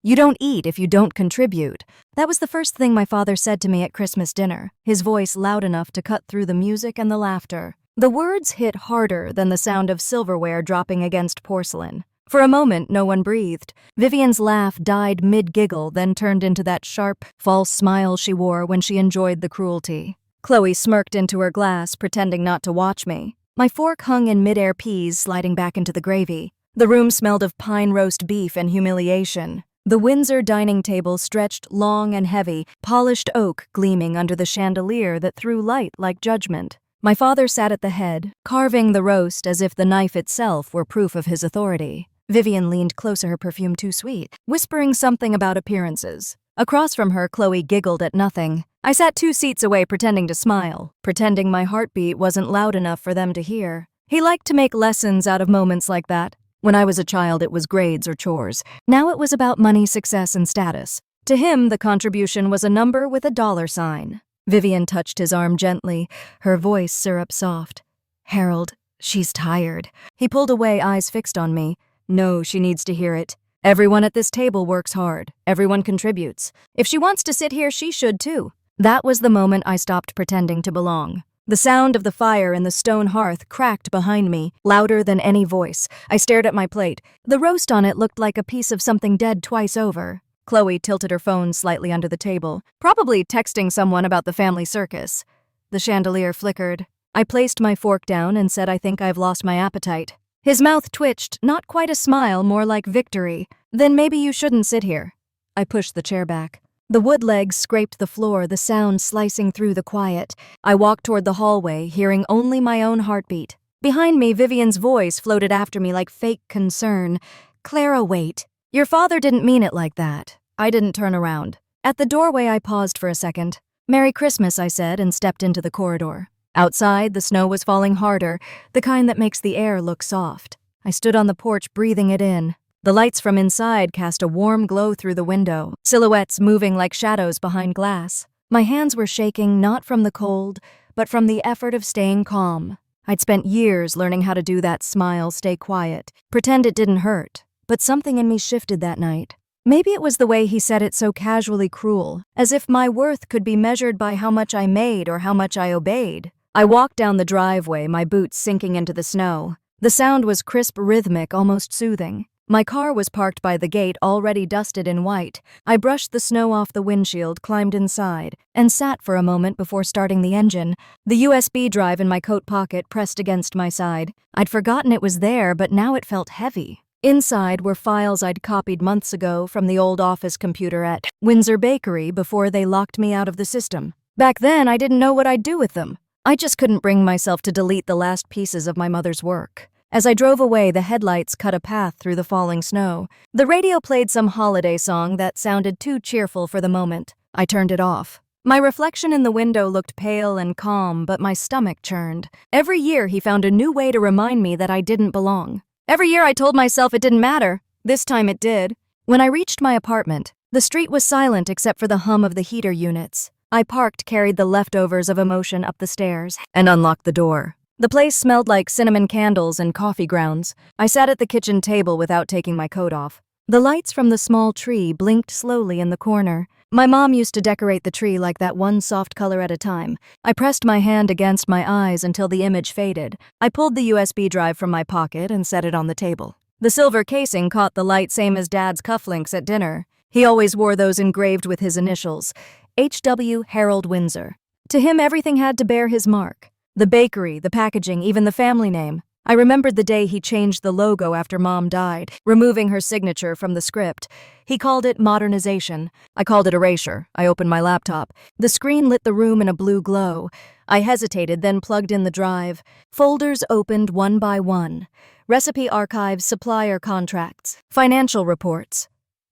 You don't eat if you don't contribute. That was the first thing my father said to me at Christmas dinner, his voice loud enough to cut through the music and the laughter. The words hit harder than the sound of silverware dropping against porcelain. For a moment, no one breathed. Vivian's laugh died mid-giggle, then turned into that sharp, false smile she wore when she enjoyed the cruelty. Chloe smirked into her glass, pretending not to watch me. My fork hung in mid-air peas sliding back into the gravy. The room smelled of pine roast beef and humiliation. The Windsor dining table stretched long and heavy, polished oak gleaming under the chandelier that threw light like judgment. My father sat at the head, carving the roast as if the knife itself were proof of his authority. Vivian leaned closer, her perfume too sweet, whispering something about appearances. Across from her, Chloe giggled at nothing. I sat 2 seats away pretending to smile, pretending my heartbeat wasn't loud enough for them to hear. He liked to make lessons out of moments like that. When I was a child, it was grades or chores. Now it was about money, success, and status. To him, the contribution was a number with a dollar sign. Vivian touched his arm gently, her voice syrup soft. Harold, she's tired. He pulled away, eyes fixed on me. No, she needs to hear it. Everyone at this table works hard. Everyone contributes. If she wants to sit here, she should too. That was the moment I stopped pretending to belong. The sound of the fire in the stone hearth cracked behind me, louder than any voice. I stared at my plate. The roast on it looked like a piece of something dead twice over. Chloe tilted her phone slightly under the table, probably texting someone about the family circus. The chandelier flickered. I placed my fork down and said, I think I've lost my appetite. His mouth twitched, not quite a smile, more like victory. Then maybe you shouldn't sit here. I pushed the chair back. The wood legs scraped the floor, the sound slicing through the quiet. I walked toward the hallway, hearing only my own heartbeat. Behind me, Vivian's voice floated after me like fake concern. Clara, wait. Your father didn't mean it like that. I didn't turn around. At the doorway, I paused for a second. Merry Christmas, I said, and stepped into the corridor. Outside, the snow was falling harder, the kind that makes the air look soft. I stood on the porch, breathing it in. The lights from inside cast a warm glow through the window, silhouettes moving like shadows behind glass. My hands were shaking, not from the cold, but from the effort of staying calm. I'd spent years learning how to do that smile, stay quiet, pretend it didn't hurt. But something in me shifted that night. Maybe it was the way he said it, so casually cruel, as if my worth could be measured by how much I made or how much I obeyed. I walked down the driveway, my boots sinking into the snow. The sound was crisp, rhythmic, almost soothing. My car was parked by the gate, already dusted in white. I brushed the snow off the windshield, climbed inside, and sat for a moment before starting the engine. The USB drive in my coat pocket pressed against my side. I'd forgotten it was there, but now it felt heavy. Inside were files I'd copied months ago from the old office computer at Windsor Bakery before they locked me out of the system. Back then, I didn't know what I'd do with them. I just couldn't bring myself to delete the last pieces of my mother's work. As I drove away, the headlights cut a path through the falling snow. The radio played some holiday song that sounded too cheerful for the moment. I turned it off. My reflection in the window looked pale and calm, but my stomach churned. Every year he found a new way to remind me that I didn't belong. Every year I told myself it didn't matter. This time it did. When I reached my apartment, the street was silent except for the hum of the heater units. I parked, carried the leftovers of emotion up the stairs, and unlocked the door. The place smelled like cinnamon candles and coffee grounds. I sat at the kitchen table without taking my coat off. The lights from the small tree blinked slowly in the corner. My mom used to decorate the tree like that, one soft color at a time. I pressed my hand against my eyes until the image faded. I pulled the USB drive from my pocket and set it on the table. The silver casing caught the light, same as Dad's cufflinks at dinner. He always wore those engraved with his initials, H.W. Harold Windsor. To him, everything had to bear his mark. The bakery, the packaging, even the family name. I remembered the day he changed the logo after Mom died, removing her signature from the script. He called it modernization. I called it erasure. I opened my laptop. The screen lit the room in a blue glow. I hesitated, then plugged in the drive. Folders opened one by one. Recipe archives, supplier contracts, financial reports.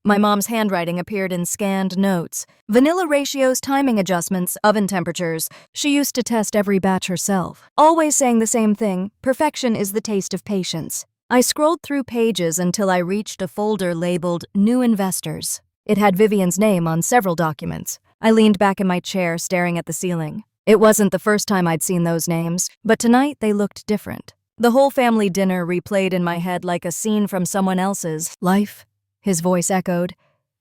My mom's handwriting appeared in scanned notes. Vanilla ratios, timing adjustments, oven temperatures. She used to test every batch herself, always saying the same thing: perfection is the taste of patience. I scrolled through pages until I reached a folder labeled New Investors. It had Vivian's name on several documents. I leaned back in my chair, staring at the ceiling. It wasn't the first time I'd seen those names, but tonight they looked different. The whole family dinner replayed in my head like a scene from someone else's life. His voice echoed.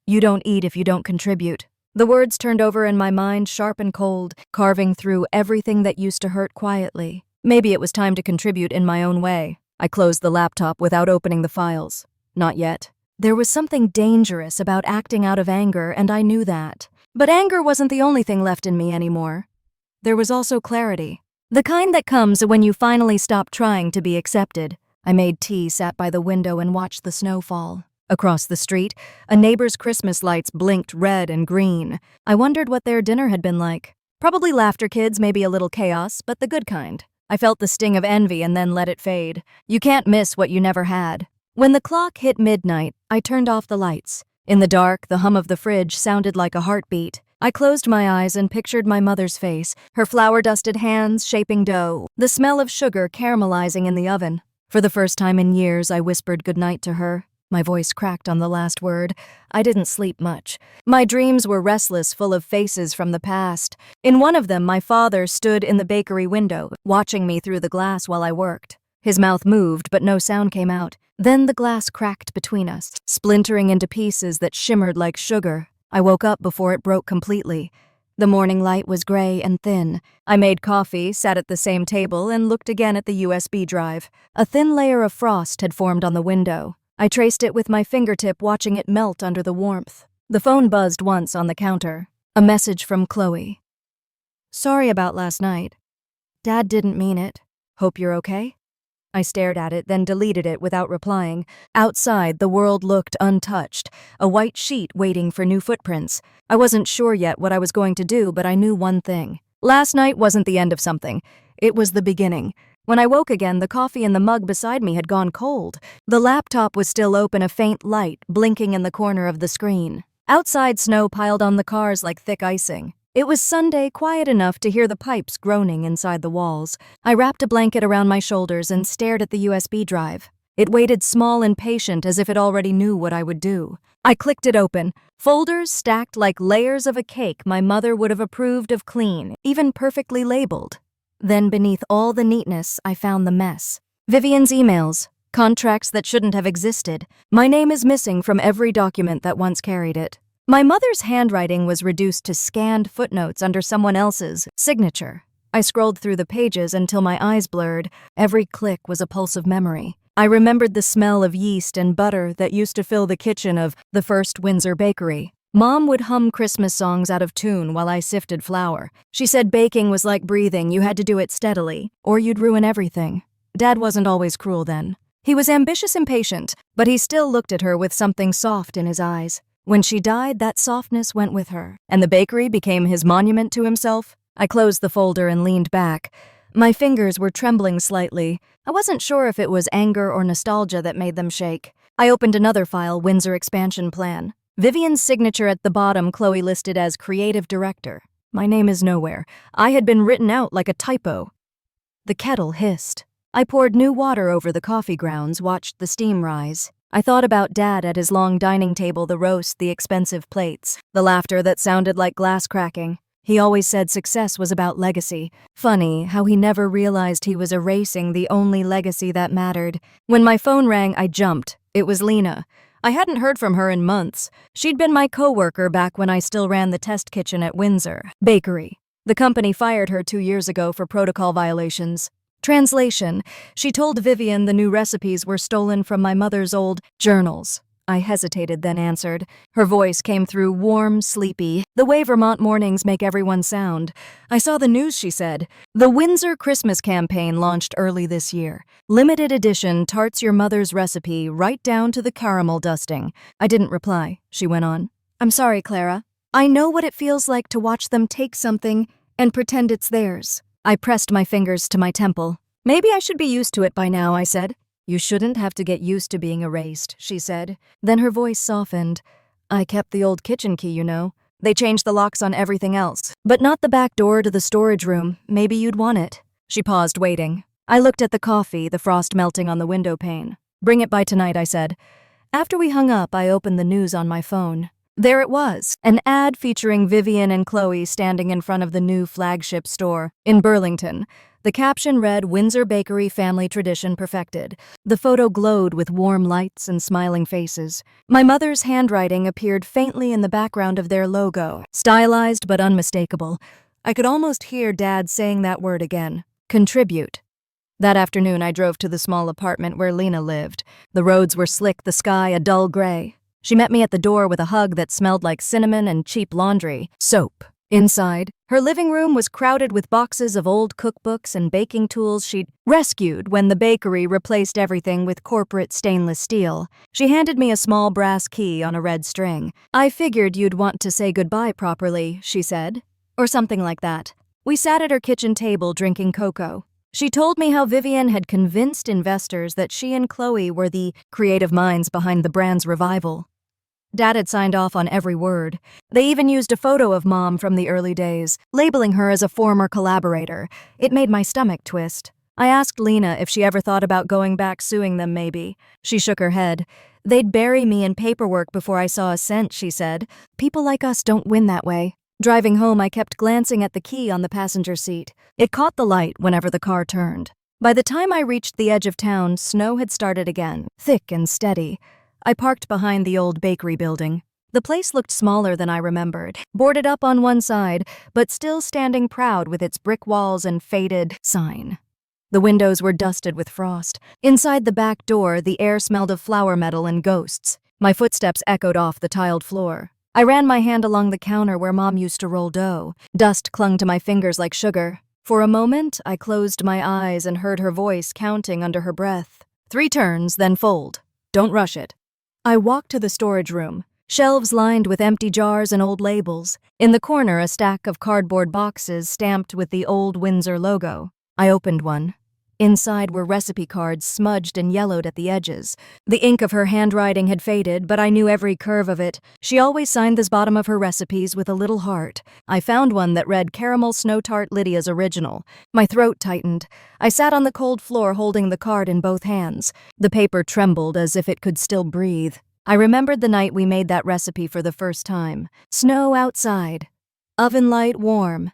You don't eat if you don't contribute. The words turned over in my mind sharp and cold, carving through everything that used to hurt quietly. Maybe it was time to contribute in my own way. I closed the laptop without opening the files. Not yet. There was something dangerous about acting out of anger, and I knew that. But anger wasn't the only thing left in me anymore. There was also clarity. The kind that comes when you finally stop trying to be accepted. I made tea, sat by the window, and watched the snow fall. Across the street, a neighbor's Christmas lights blinked red and green. I wondered what their dinner had been like. Probably laughter kids, maybe a little chaos, but the good kind. I felt the sting of envy and then let it fade. You can't miss what you never had. When the clock hit midnight, I turned off the lights. In the dark, the hum of the fridge sounded like a heartbeat. I closed my eyes and pictured my mother's face, her flour-dusted hands shaping dough, the smell of sugar caramelizing in the oven. For the first time in years, I whispered goodnight to her. My voice cracked on the last word. I didn't sleep much. My dreams were restless, full of faces from the past. In one of them, my father stood in the bakery window, watching me through the glass while I worked. His mouth moved, but no sound came out. Then the glass cracked between us, splintering into pieces that shimmered like sugar. I woke up before it broke completely. The morning light was gray and thin. I made coffee, sat at the same table, and looked again at the USB drive. A thin layer of frost had formed on the window. I traced it with my fingertip, watching it melt under the warmth. The phone buzzed once on the counter. A message from Chloe. Sorry about last night. Dad didn't mean it. Hope you're okay? I stared at it, then deleted it without replying. Outside, the world looked untouched, a white sheet waiting for new footprints. I wasn't sure yet what I was going to do, but I knew one thing. Last night wasn't the end of something. It was the beginning. When I woke again, the coffee in the mug beside me had gone cold. The laptop was still open, a faint light blinking in the corner of the screen. Outside, snow piled on the cars like thick icing. It was Sunday, quiet enough to hear the pipes groaning inside the walls. I wrapped a blanket around my shoulders and stared at the USB drive. It waited small and patient, as if it already knew what I would do. I clicked it open. Folders stacked like layers of a cake my mother would have approved of, clean, even perfectly labeled. Then beneath all the neatness, I found the mess. Vivian's emails, contracts that shouldn't have existed. My name is missing from every document that once carried it. My mother's handwriting was reduced to scanned footnotes under someone else's signature. I scrolled through the pages until my eyes blurred. Every click was a pulse of memory. I remembered the smell of yeast and butter that used to fill the kitchen of the first Windsor bakery. Mom would hum Christmas songs out of tune while I sifted flour. She said baking was like breathing, you had to do it steadily, or you'd ruin everything. Dad wasn't always cruel then. He was ambitious and patient, but he still looked at her with something soft in his eyes. When she died, that softness went with her, and the bakery became his monument to himself. I closed the folder and leaned back. My fingers were trembling slightly. I wasn't sure if it was anger or nostalgia that made them shake. I opened another file, Windsor expansion plan. Vivian's signature at the bottom, Chloe listed as creative director. My name is nowhere. I had been written out like a typo. The kettle hissed. I poured new water over the coffee grounds, watched the steam rise. I thought about Dad at his long dining table, the roast, the expensive plates, the laughter that sounded like glass cracking. He always said success was about legacy. Funny how he never realized he was erasing the only legacy that mattered. When my phone rang, I jumped. It was Lena. I hadn't heard from her in months. She'd been my coworker back when I still ran the test kitchen at Windsor Bakery. The company fired her 2 years ago for protocol violations. Translation: she told Vivian the new recipes were stolen from my mother's old journals. I hesitated, then answered. Her voice came through warm, sleepy, the way Vermont mornings make everyone sound. I saw the news, she said. The Windsor Christmas campaign launched early this year. Limited edition tarts your mother's recipe right down to the caramel dusting. I didn't reply. She went on. I'm sorry, Clara. I know what it feels like to watch them take something and pretend it's theirs. I pressed my fingers to my temple. Maybe I should be used to it by now, I said. You shouldn't have to get used to being erased, she said. Then her voice softened. I kept the old kitchen key, you know. They changed the locks on everything else, but not the back door to the storage room. Maybe you'd want it. She paused, waiting. I looked at the coffee, the frost melting on the window pane. Bring it by tonight, I said. After we hung up, I opened the news on my phone. There it was, an ad featuring Vivian and Chloe standing in front of the new flagship store in Burlington. The caption read, "Windsor Bakery Family Tradition Perfected." The photo glowed with warm lights and smiling faces. My mother's handwriting appeared faintly in the background of their logo, stylized but unmistakable. I could almost hear Dad saying that word again. Contribute. That afternoon, I drove to the small apartment where Lena lived. The roads were slick, the sky a dull gray. She met me at the door with a hug that smelled like cinnamon and cheap laundry. Soap. Inside, her living room was crowded with boxes of old cookbooks and baking tools she'd rescued when the bakery replaced everything with corporate stainless steel. She handed me a small brass key on a red string. "I figured you'd want to say goodbye properly," she said. Or something like that. We sat at her kitchen table drinking cocoa. She told me how Vivian had convinced investors that she and Chloe were the creative minds behind the brand's revival. Dad had signed off on every word. They even used a photo of Mom from the early days, labeling her as a former collaborator. It made my stomach twist. I asked Lena if she ever thought about going back suing them maybe. She shook her head. "They'd bury me in paperwork before I saw a cent," she said. "People like us don't win that way." Driving home, I kept glancing at the key on the passenger seat. It caught the light whenever the car turned. By the time I reached the edge of town, snow had started again, thick and steady. I parked behind the old bakery building. The place looked smaller than I remembered, boarded up on one side, but still standing proud with its brick walls and faded sign. The windows were dusted with frost. Inside the back door, the air smelled of flour metal and ghosts. My footsteps echoed off the tiled floor. I ran my hand along the counter where Mom used to roll dough. Dust clung to my fingers like sugar. For a moment, I closed my eyes and heard her voice counting under her breath. 3 turns, then fold. Don't rush it. I walked to the storage room. Shelves lined with empty jars and old labels. In the corner, a stack of cardboard boxes stamped with the old Windsor logo. I opened one. Inside were recipe cards smudged and yellowed at the edges. The ink of her handwriting had faded, but I knew every curve of it. She always signed the bottom of her recipes with a little heart. I found one that read Caramel Snow Tart Lydia's Original. My throat tightened. I sat on the cold floor holding the card in both hands. The paper trembled as if it could still breathe. I remembered the night we made that recipe for the first time. Snow outside. Oven light warm.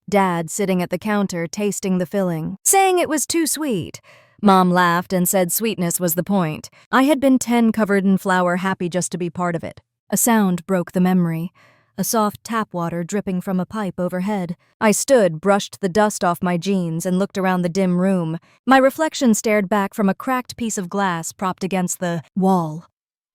Dad sitting at the counter tasting the filling, saying it was too sweet. Mom laughed and said sweetness was the point. I had been 10 covered in flour, happy just to be part of it. A sound broke the memory. A soft tap water dripping from a pipe overhead. I stood, brushed the dust off my jeans, and looked around the dim room. My reflection stared back from a cracked piece of glass propped against the wall.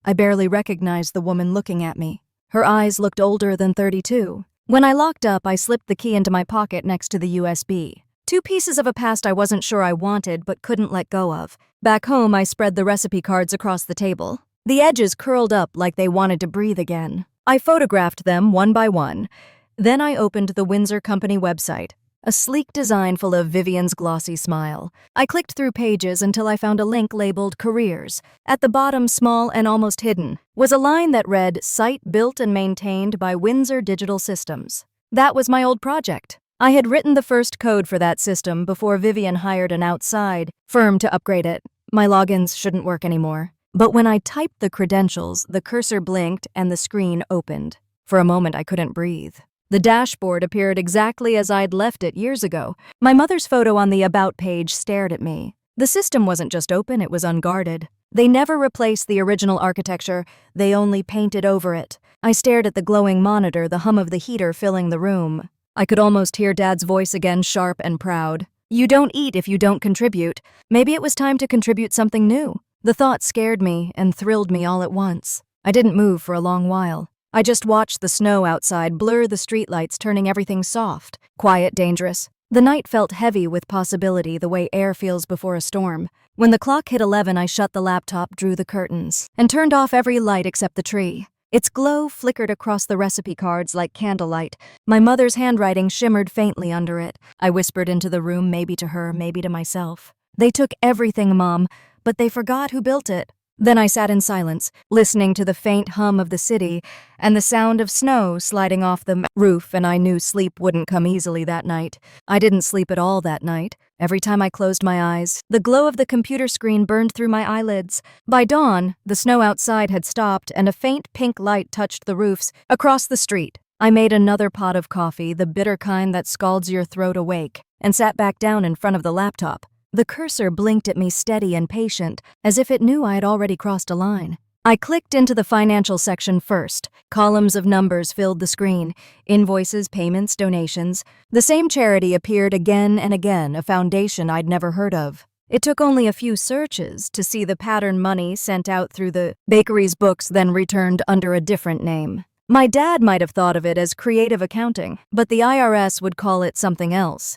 I barely recognized the woman looking at me. Her eyes looked older than 32. When I locked up, I slipped the key into my pocket next to the USB. 2 pieces of a past I wasn't sure I wanted but couldn't let go of. Back home, I spread the recipe cards across the table. The edges curled up like they wanted to breathe again. I photographed them one by one. Then I opened the Windsor Company website. A sleek design full of Vivian's glossy smile. I clicked through pages until I found a link labeled Careers. At the bottom, small and almost hidden, was a line that read, "Site built and maintained by Windsor Digital Systems." That was my old project. I had written the first code for that system before Vivian hired an outside firm to upgrade it. My logins shouldn't work anymore. But when I typed the credentials, the cursor blinked and the screen opened. For a moment, I couldn't breathe. The dashboard appeared exactly as I'd left it years ago. My mother's photo on the About page stared at me. The system wasn't just open, it was unguarded. They never replaced the original architecture, they only painted over it. I stared at the glowing monitor, the hum of the heater filling the room. I could almost hear Dad's voice again, sharp and proud. "You don't eat if you don't contribute." Maybe it was time to contribute something new. The thought scared me and thrilled me all at once. I didn't move for a long while. I just watched the snow outside blur the streetlights, turning everything soft, quiet, dangerous. The night felt heavy with possibility, the way air feels before a storm. When the clock hit 11, I shut the laptop, drew the curtains, and turned off every light except the tree. Its glow flickered across the recipe cards like candlelight. My mother's handwriting shimmered faintly under it. I whispered into the room, maybe to her, maybe to myself. "They took everything, Mom, but they forgot who built it." Then I sat in silence, listening to the faint hum of the city and the sound of snow sliding off the roof, and I knew sleep wouldn't come easily that night. I didn't sleep at all that night. Every time I closed my eyes, the glow of the computer screen burned through my eyelids. By dawn, the snow outside had stopped and a faint pink light touched the roofs across the street. I made another pot of coffee, the bitter kind that scalds your throat awake, and sat back down in front of the laptop. The cursor blinked at me steady and patient, as if it knew I had already crossed a line. I clicked into the financial section first. Columns of numbers filled the screen. Invoices, payments, donations. The same charity appeared again and again, a foundation I'd never heard of. It took only a few searches to see the pattern money sent out through the bakery's books, then returned under a different name. My dad might have thought of it as creative accounting, but the IRS would call it something else.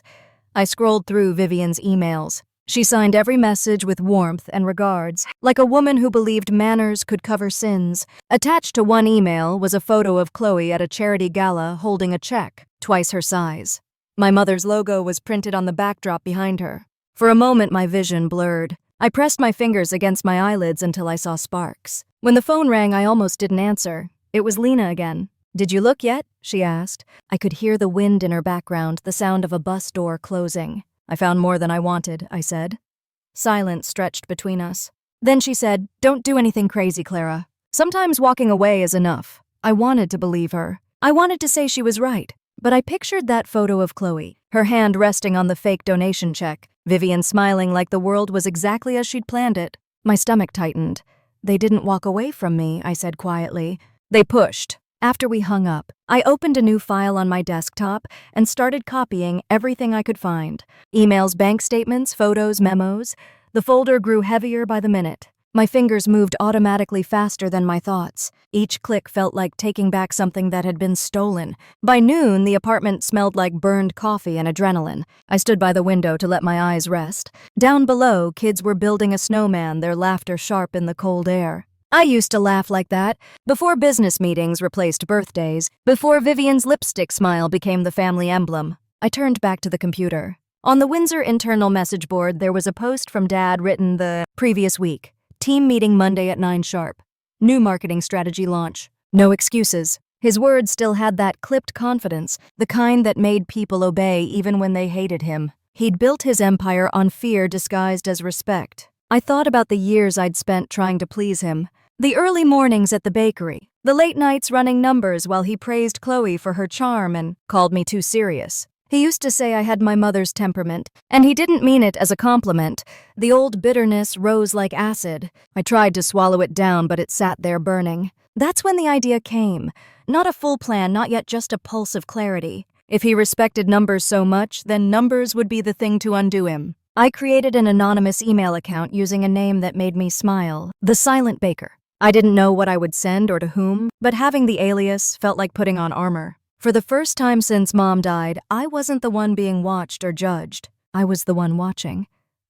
I scrolled through Vivian's emails. She signed every message with warmth and regards, like a woman who believed manners could cover sins. Attached to one email was a photo of Chloe at a charity gala holding a check, twice her size. My mother's logo was printed on the backdrop behind her. For a moment, my vision blurred. I pressed my fingers against my eyelids until I saw sparks. When the phone rang, I almost didn't answer. It was Lena again. "Did you look yet?" she asked. I could hear the wind in her background, the sound of a bus door closing. "I found more than I wanted," I said. Silence stretched between us. Then she said, "Don't do anything crazy, Clara. Sometimes walking away is enough." I wanted to believe her. I wanted to say she was right. But I pictured that photo of Chloe, her hand resting on the fake donation check, Vivian smiling like the world was exactly as she'd planned it. My stomach tightened. "They didn't walk away from me," I said quietly. "They pushed." After we hung up, I opened a new file on my desktop and started copying everything I could find. Emails, bank statements, photos, memos. The folder grew heavier by the minute. My fingers moved automatically faster than my thoughts. Each click felt like taking back something that had been stolen. By noon, the apartment smelled like burned coffee and adrenaline. I stood by the window to let my eyes rest. Down below, kids were building a snowman, their laughter sharp in the cold air. I used to laugh like that, before business meetings replaced birthdays, before Vivian's lipstick smile became the family emblem. I turned back to the computer. On the Windsor internal message board, there was a post from Dad written the previous week. Team meeting Monday at 9 sharp. New marketing strategy launch. No excuses. His words still had that clipped confidence, the kind that made people obey even when they hated him. He'd built his empire on fear disguised as respect. I thought about the years I'd spent trying to please him. The early mornings at the bakery, the late nights running numbers while he praised Chloe for her charm and called me too serious. He used to say I had my mother's temperament, and he didn't mean it as a compliment. The old bitterness rose like acid. I tried to swallow it down, but it sat there burning. That's when the idea came. Not a full plan, not yet just a pulse of clarity. If he respected numbers so much, then numbers would be the thing to undo him. I created an anonymous email account using a name that made me smile, The Silent Baker. I didn't know what I would send or to whom, but having the alias felt like putting on armor. For the first time since Mom died, I wasn't the one being watched or judged. I was the one watching.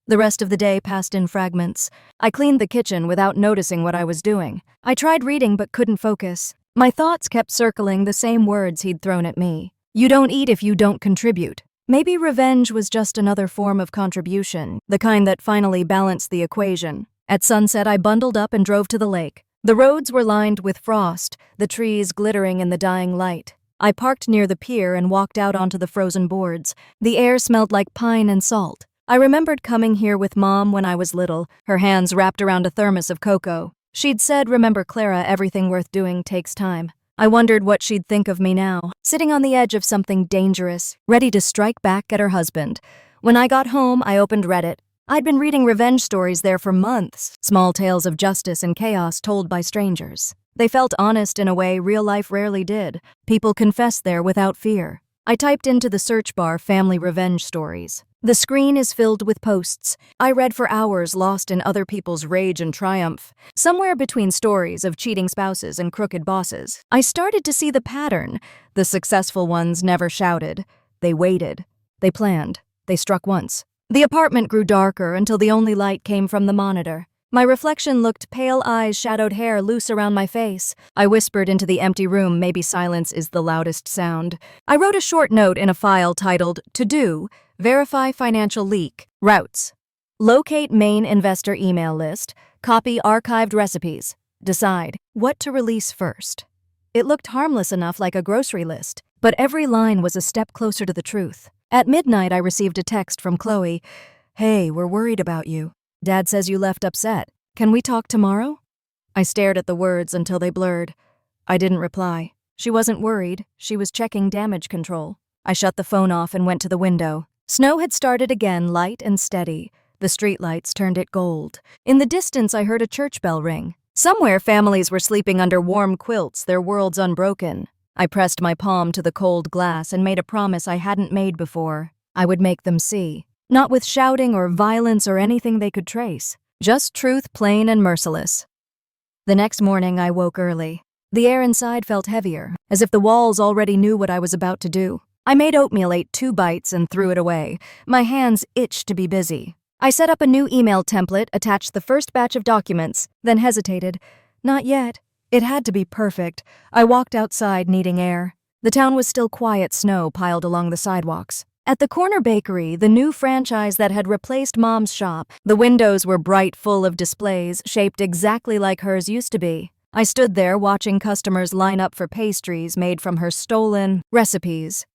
The rest of the day passed in fragments. I cleaned the kitchen without noticing what I was doing. I tried reading but couldn't focus. My thoughts kept circling the same words he'd thrown at me. You don't eat if you don't contribute. Maybe revenge was just another form of contribution, the kind that finally balanced the equation. At sunset, I bundled up and drove to the lake. The roads were lined with frost, the trees glittering in the dying light. I parked near the pier and walked out onto the frozen boards. The air smelled like pine and salt. I remembered coming here with Mom when I was little, her hands wrapped around a thermos of cocoa. She'd said, "Remember, Clara, everything worth doing takes time." I wondered what she'd think of me now, sitting on the edge of something dangerous, ready to strike back at her husband. When I got home, I opened Reddit. I'd been reading revenge stories there for months, small tales of justice and chaos told by strangers. They felt honest in a way real life rarely did. People confessed there without fear. I typed into the search bar family revenge stories. The screen is filled with posts. I read for hours, lost in other people's rage and triumph. Somewhere between stories of cheating spouses and crooked bosses, I started to see the pattern. The successful ones never shouted. They waited. They planned. They struck once. The apartment grew darker until the only light came from the monitor. My reflection looked pale eyes, shadowed hair loose around my face. I whispered into the empty room, maybe silence is the loudest sound. I wrote a short note in a file titled, To Do, Verify Financial Leak, Routes. Locate main investor email list, copy archived recipes. Decide what to release first. It looked harmless enough, like a grocery list, but every line was a step closer to the truth. At midnight, I received a text from Chloe. "Hey, we're worried about you. Dad says you left upset. Can we talk tomorrow?" I stared at the words until they blurred. I didn't reply. She wasn't worried. She was checking damage control. I shut the phone off and went to the window. Snow had started again, light and steady. The streetlights turned it gold. In the distance, I heard a church bell ring. Somewhere, families were sleeping under warm quilts, their worlds unbroken. I pressed my palm to the cold glass and made a promise I hadn't made before. I would make them see. Not with shouting or violence or anything they could trace. Just truth, plain and merciless. The next morning, I woke early. The air inside felt heavier, as if the walls already knew what I was about to do. I made oatmeal, ate 2 bites, and threw it away. My hands itched to be busy. I set up a new email template, attached the first batch of documents, then hesitated. Not yet. It had to be perfect. I walked outside, needing air. The town was still quiet, snow piled along the sidewalks. At the corner bakery, the new franchise that had replaced Mom's shop, the windows were bright, full of displays, shaped exactly like hers used to be. I stood there watching customers line up for pastries made from her stolen recipes.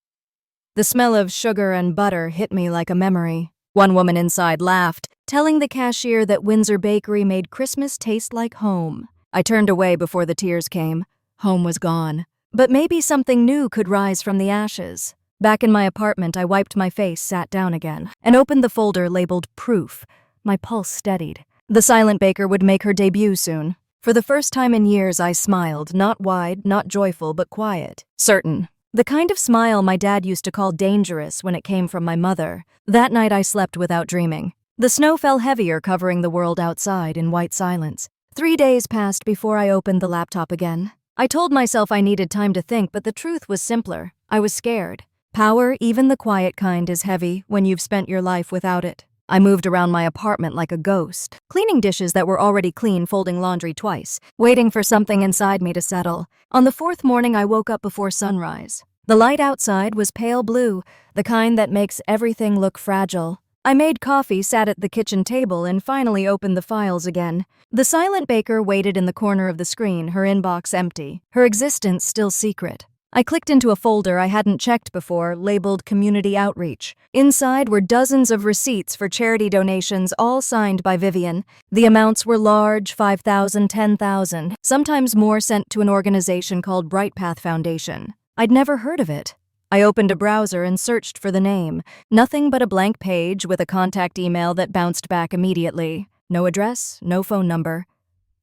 The smell of sugar and butter hit me like a memory. One woman inside laughed, telling the cashier that Windsor Bakery made Christmas taste like home. I turned away before the tears came. Home was gone. But maybe something new could rise from the ashes. Back in my apartment, I wiped my face, sat down again, and opened the folder labeled Proof. My pulse steadied. The silent baker would make her debut soon. For the first time in years, I smiled, not wide, not joyful, but quiet. Certain. The kind of smile my dad used to call dangerous when it came from my mother. That night I slept without dreaming. The snow fell heavier, covering the world outside in white silence. 3 days passed before I opened the laptop again. I told myself I needed time to think, but the truth was simpler. I was scared. Power, even the quiet kind, is heavy when you've spent your life without it. I moved around my apartment like a ghost, cleaning dishes that were already clean, folding laundry twice, waiting for something inside me to settle. On the 4th morning, I woke up before sunrise. The light outside was pale blue, the kind that makes everything look fragile. I made coffee, sat at the kitchen table, and finally opened the files again. The silent baker waited in the corner of the screen, her inbox empty, her existence still secret. I clicked into a folder I hadn't checked before, labeled Community Outreach. Inside were dozens of receipts for charity donations, all signed by Vivian. The amounts were large, $5,000, $10,000, sometimes more, sent to an organization called Bright Path Foundation. I'd never heard of it. I opened a browser and searched for the name. Nothing but a blank page with a contact email that bounced back immediately. No address, no phone number.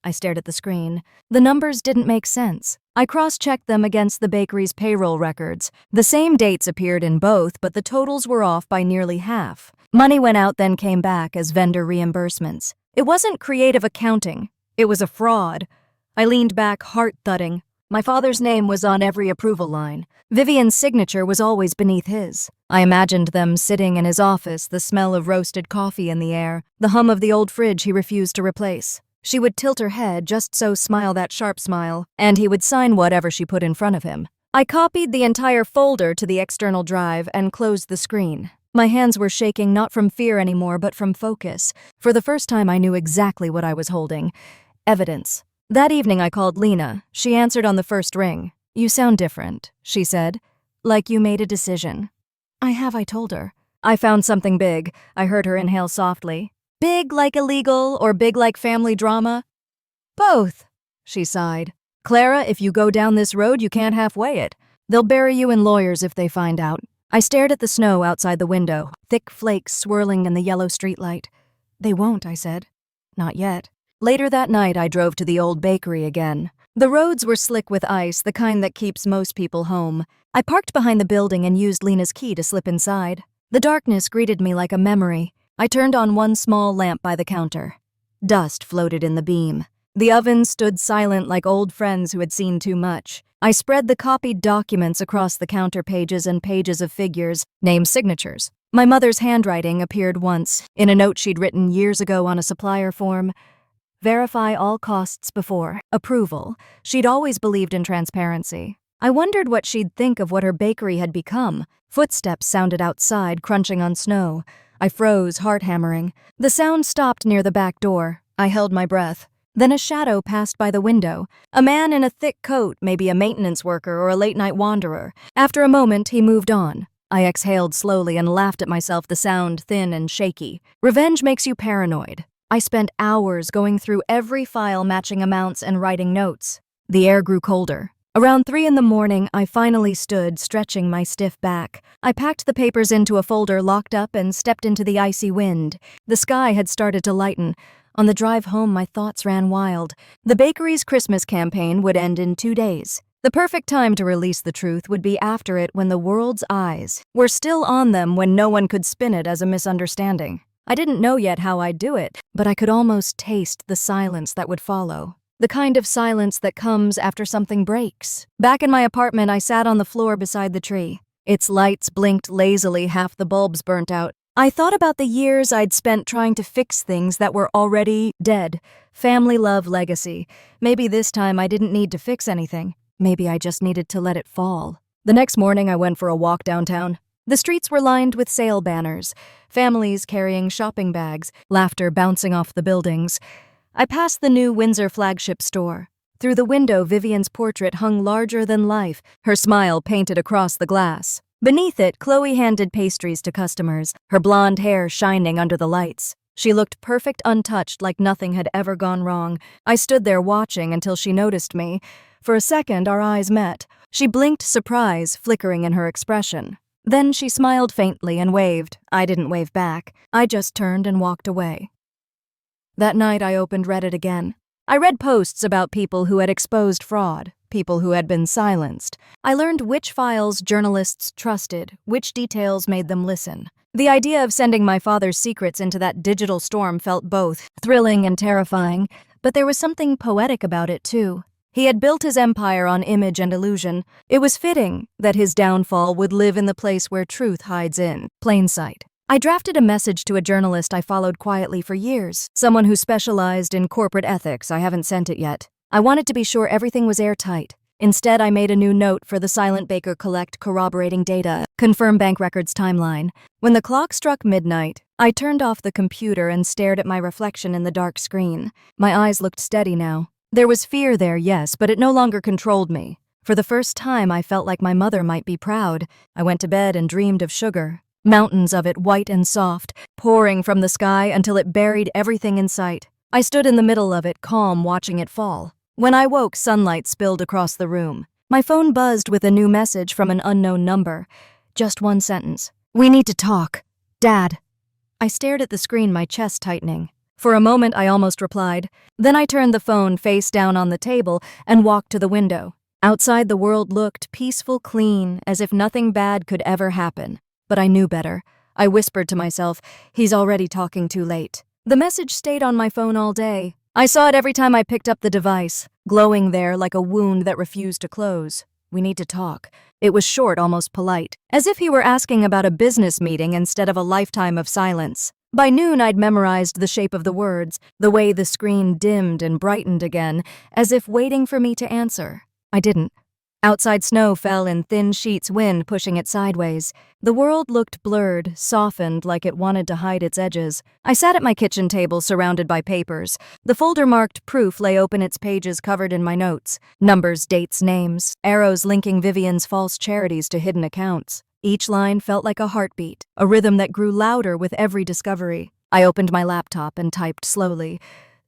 I stared at the screen. The numbers didn't make sense. I cross-checked them against the bakery's payroll records. The same dates appeared in both, but the totals were off by nearly half. Money went out, then came back as vendor reimbursements. It wasn't creative accounting. It was a fraud. I leaned back, heart thudding. My father's name was on every approval line. Vivian's signature was always beneath his. I imagined them sitting in his office, the smell of roasted coffee in the air, the hum of the old fridge he refused to replace. She would tilt her head, just so, smile that sharp smile, and he would sign whatever she put in front of him. I copied the entire folder to the external drive and closed the screen. My hands were shaking, not from fear anymore, but from focus. For the first time, I knew exactly what I was holding. Evidence. That evening, I called Lena. She answered on the first ring. "You sound different," she said. "Like you made a decision." I told her. "I found something big." I heard her inhale softly. "Big like illegal or big like family drama?" "Both," she sighed. "Clara, if you go down this road, you can't halfway it. They'll bury you in lawyers if they find out." I stared at the snow outside the window, thick flakes swirling in the yellow streetlight. "They won't," I said. "Not yet." Later that night, I drove to the old bakery again. The roads were slick with ice, the kind that keeps most people home. I parked behind the building and used Lena's key to slip inside. The darkness greeted me like a memory. I turned on one small lamp by the counter. Dust floated in the beam. The oven stood silent like old friends who had seen too much. I spread the copied documents across the counter, pages and pages of figures, names, signatures. My mother's handwriting appeared once, in a note she'd written years ago on a supplier form. Verify all costs before approval. She'd always believed in transparency. I wondered what she'd think of what her bakery had become. Footsteps sounded outside, crunching on snow. I froze, heart hammering. The sound stopped near the back door. I held my breath. Then a shadow passed by the window. A man in a thick coat, maybe a maintenance worker or a late-night wanderer. After a moment, he moved on. I exhaled slowly and laughed at myself, the sound thin and shaky. Revenge makes you paranoid. I spent hours going through every file, matching amounts and writing notes. The air grew colder. Around 3 in the morning, I finally stood, stretching my stiff back. I packed the papers into a folder, locked up, and stepped into the icy wind. The sky had started to lighten. On the drive home, my thoughts ran wild. The bakery's Christmas campaign would end in 2 days. The perfect time to release the truth would be after it, when the world's eyes were still on them, when no one could spin it as a misunderstanding. I didn't know yet how I'd do it, but I could almost taste the silence that would follow. The kind of silence that comes after something breaks. Back in my apartment, I sat on the floor beside the tree. Its lights blinked lazily, half the bulbs burnt out. I thought about the years I'd spent trying to fix things that were already dead. Family love, legacy. Maybe this time I didn't need to fix anything. Maybe I just needed to let it fall. The next morning, I went for a walk downtown. The streets were lined with sale banners, families carrying shopping bags, laughter bouncing off the buildings. I passed the new Windsor flagship store. Through the window, Vivian's portrait hung larger than life, her smile painted across the glass. Beneath it, Chloe handed pastries to customers, her blonde hair shining under the lights. She looked perfect, untouched, like nothing had ever gone wrong. I stood there watching until she noticed me. For a second, our eyes met. She blinked, surprise flickering in her expression. Then she smiled faintly and waved. I didn't wave back. I just turned and walked away. That night, I opened Reddit again. I read posts about people who had exposed fraud, people who had been silenced. I learned which files journalists trusted, which details made them listen. The idea of sending my father's secrets into that digital storm felt both thrilling and terrifying, but there was something poetic about it, too. He had built his empire on image and illusion. It was fitting that his downfall would live in the place where truth hides in plain sight. I drafted a message to a journalist I followed quietly for years, someone who specialized in corporate ethics. I haven't sent it yet. I wanted to be sure everything was airtight. Instead, I made a new note for the silent baker: collect corroborating data, confirm bank records timeline. When the clock struck midnight, I turned off the computer and stared at my reflection in the dark screen. My eyes looked steady now. There was fear there, yes, but it no longer controlled me. For the first time, I felt like my mother might be proud. I went to bed and dreamed of sugar. Mountains of it, white and soft, pouring from the sky until it buried everything in sight. I stood in the middle of it, calm, watching it fall. When I woke, sunlight spilled across the room. My phone buzzed with a new message from an unknown number. Just one sentence. "We need to talk. Dad." I stared at the screen, my chest tightening. For a moment, I almost replied. Then I turned the phone face down on the table and walked to the window. Outside, the world looked peaceful, clean, as if nothing bad could ever happen. But I knew better. I whispered to myself, he's already talking too late. The message stayed on my phone all day. I saw it every time I picked up the device, glowing there like a wound that refused to close. "We need to talk." It was short, almost polite, as if he were asking about a business meeting instead of a lifetime of silence. By noon, I'd memorized the shape of the words, the way the screen dimmed and brightened again, as if waiting for me to answer. I didn't. Outside, snow fell in thin sheets, wind pushing it sideways. The world looked blurred, softened, like it wanted to hide its edges. I sat at my kitchen table, surrounded by papers. The folder marked proof lay open, its pages covered in my notes. Numbers, dates, names, arrows linking Vivian's false charities to hidden accounts. Each line felt like a heartbeat, a rhythm that grew louder with every discovery. I opened my laptop and typed slowly.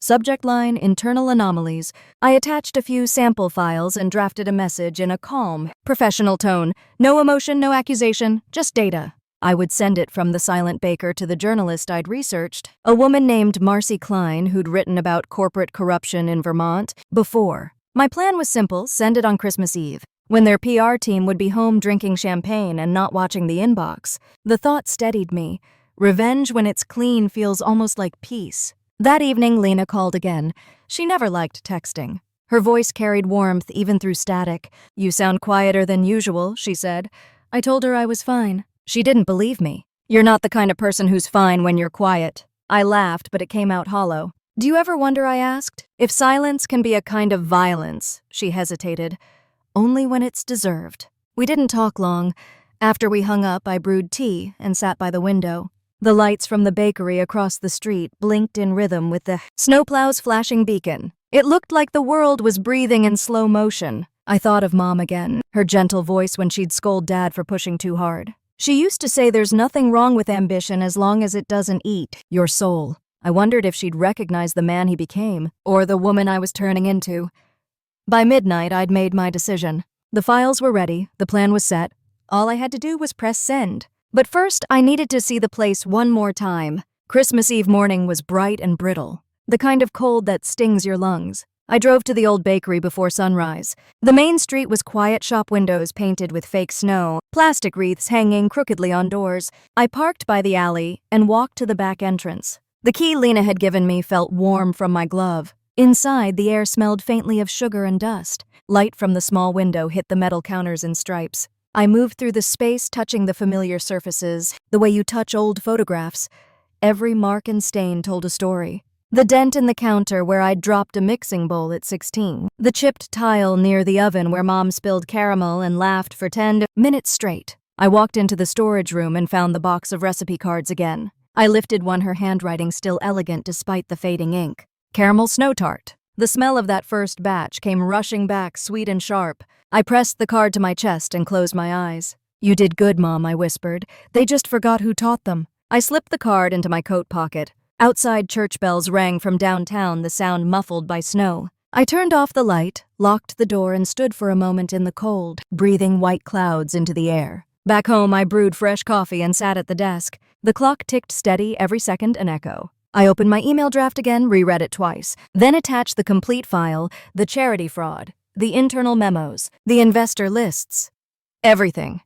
Subject line, internal anomalies. I attached a few sample files and drafted a message in a calm, professional tone. No emotion, no accusation, just data. I would send it from the silent baker to the journalist I'd researched, a woman named Marcy Klein who'd written about corporate corruption in Vermont before. My plan was simple: send it on Christmas Eve, when their PR team would be home drinking champagne and not watching the inbox. The thought steadied me. Revenge when it's clean feels almost like peace. That evening, Lena called again. She never liked texting. Her voice carried warmth even through static. "You sound quieter than usual," she said. I told her I was fine. She didn't believe me. "You're not the kind of person who's fine when you're quiet." I laughed, but it came out hollow. "Do you ever wonder," I asked, "if silence can be a kind of violence?" She hesitated. "Only when it's deserved." We didn't talk long. After we hung up, I brewed tea and sat by the window. The lights from the bakery across the street blinked in rhythm with the snowplow's flashing beacon. It looked like the world was breathing in slow motion. I thought of Mom again, her gentle voice when she'd scold Dad for pushing too hard. She used to say there's nothing wrong with ambition as long as it doesn't eat your soul. I wondered if she'd recognize the man he became, or the woman I was turning into. By midnight, I'd made my decision. The files were ready, the plan was set. All I had to do was press send. But first, I needed to see the place one more time. Christmas Eve morning was bright and brittle, the kind of cold that stings your lungs. I drove to the old bakery before sunrise. The main street was quiet, shop windows painted with fake snow, plastic wreaths hanging crookedly on doors. I parked by the alley and walked to the back entrance. The key Lena had given me felt warm from my glove. Inside, the air smelled faintly of sugar and dust. Light from the small window hit the metal counters in stripes. I moved through the space, touching the familiar surfaces, the way you touch old photographs. Every mark and stain told a story. The dent in the counter where I'd dropped a mixing bowl at 16. The chipped tile near the oven where Mom spilled caramel and laughed for 10 minutes straight. I walked into the storage room and found the box of recipe cards again. I lifted one, her handwriting still elegant despite the fading ink. Caramel snow tart. The smell of that first batch came rushing back, sweet and sharp. I pressed the card to my chest and closed my eyes. "You did good, Mom," I whispered. "They just forgot who taught them." I slipped the card into my coat pocket. Outside, church bells rang from downtown, the sound muffled by snow. I turned off the light, locked the door, and stood for a moment in the cold, breathing white clouds into the air. Back home, I brewed fresh coffee and sat at the desk. The clock ticked steady, every second an echo. I opened my email draft again, reread it twice, then attached the complete file, the charity fraud, the internal memos, the investor lists. Everything.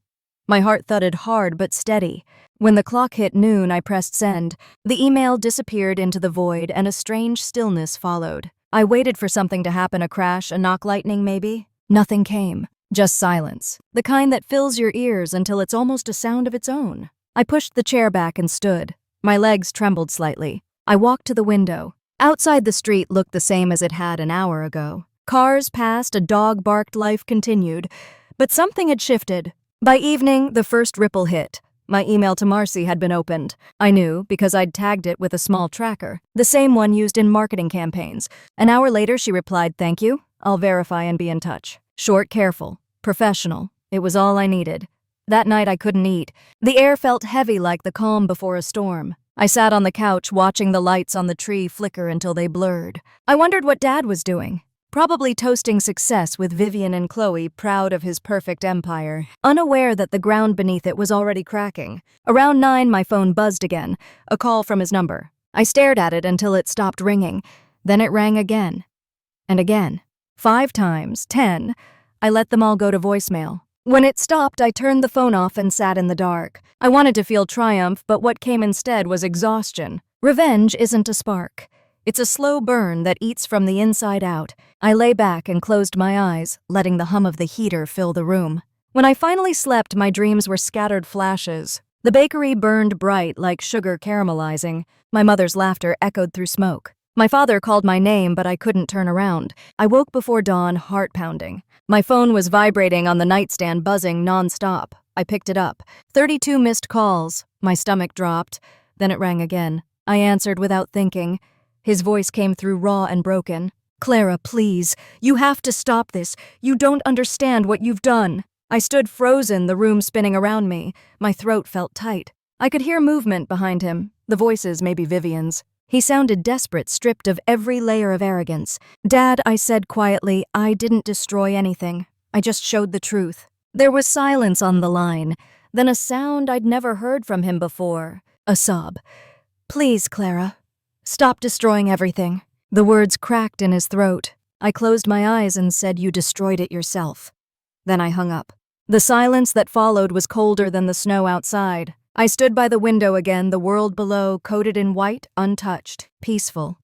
My heart thudded hard but steady. When the clock hit noon, I pressed send. The email disappeared into the void and a strange stillness followed. I waited for something to happen, a crash, a knock, lightning maybe. Nothing came. Just silence. The kind that fills your ears until it's almost a sound of its own. I pushed the chair back and stood. My legs trembled slightly. I walked to the window. Outside, the street looked the same as it had an hour ago. Cars passed, a dog barked, life continued. But something had shifted. By evening, the first ripple hit. My email to Marcy had been opened. I knew because I'd tagged it with a small tracker, the same one used in marketing campaigns. An hour later, she replied, "Thank you. I'll verify and be in touch." Short, careful, professional. It was all I needed. That night, I couldn't eat. The air felt heavy like the calm before a storm. I sat on the couch watching the lights on the tree flicker until they blurred. I wondered what Dad was doing. Probably toasting success with Vivian and Chloe, proud of his perfect empire, unaware that the ground beneath it was already cracking. Around 9, my phone buzzed again, a call from his number. I stared at it until it stopped ringing. Then it rang again. And again. 5 times, 10. I let them all go to voicemail. When it stopped, I turned the phone off and sat in the dark. I wanted to feel triumph, but what came instead was exhaustion. Revenge isn't a spark. It's a slow burn that eats from the inside out. I lay back and closed my eyes, letting the hum of the heater fill the room. When I finally slept, my dreams were scattered flashes. The bakery burned bright like sugar caramelizing. My mother's laughter echoed through smoke. My father called my name, but I couldn't turn around. I woke before dawn, heart pounding. My phone was vibrating on the nightstand, buzzing nonstop. I picked it up. 32 missed calls. My stomach dropped. Then it rang again. I answered without thinking. His voice came through raw and broken. "Clara, please. You have to stop this. You don't understand what you've done." I stood frozen, the room spinning around me. My throat felt tight. I could hear movement behind him. The voices, maybe Vivian's. He sounded desperate, stripped of every layer of arrogance. "Dad," I said quietly, "I didn't destroy anything. I just showed the truth." There was silence on the line. Then a sound I'd never heard from him before. A sob. "Please, Clara. Stop destroying everything." The words cracked in his throat. I closed my eyes and said, "You destroyed it yourself." Then I hung up. The silence that followed was colder than the snow outside. I stood by the window again, the world below, coated in white, untouched, peaceful.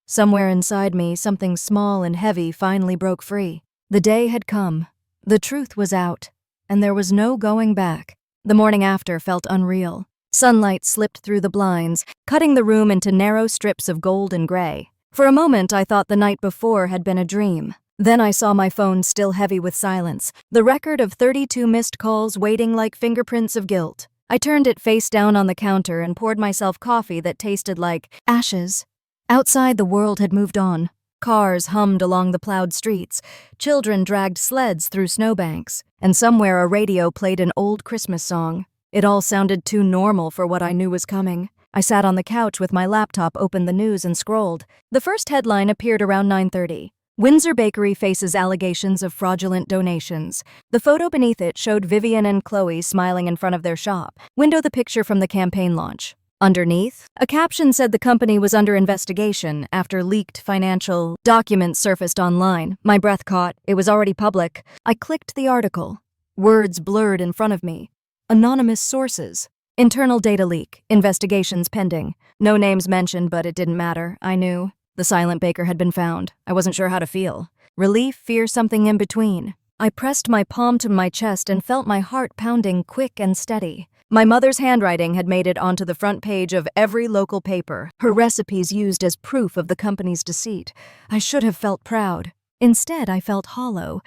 Somewhere inside me, something small and heavy finally broke free. The day had come. The truth was out, and there was no going back. The morning after felt unreal. Sunlight slipped through the blinds, cutting the room into narrow strips of gold and gray. For a moment, I thought the night before had been a dream. Then I saw my phone still heavy with silence, the record of 32 missed calls waiting like fingerprints of guilt. I turned it face down on the counter and poured myself coffee that tasted like ashes. Outside, the world had moved on. Cars hummed along the plowed streets. Children dragged sleds through snowbanks. And somewhere a radio played an old Christmas song. It all sounded too normal for what I knew was coming. I sat on the couch with my laptop, opened the news, and scrolled. The first headline appeared around 9:30. Windsor Bakery faces allegations of fraudulent donations. The photo beneath it showed Vivian and Chloe smiling in front of their shop. Window the picture from the campaign launch. Underneath, a caption said the company was under investigation after leaked financial documents surfaced online. My breath caught. It was already public. I clicked the article. Words blurred in front of me. Anonymous sources. Internal data leak. Investigations pending. No names mentioned, but it didn't matter. I knew. The silent baker had been found. I wasn't sure how to feel. Relief, fear, something in between. I pressed my palm to my chest and felt my heart pounding quick and steady. My mother's handwriting had made it onto the front page of every local paper, her recipes used as proof of the company's deceit. I should have felt proud. Instead, I felt hollow.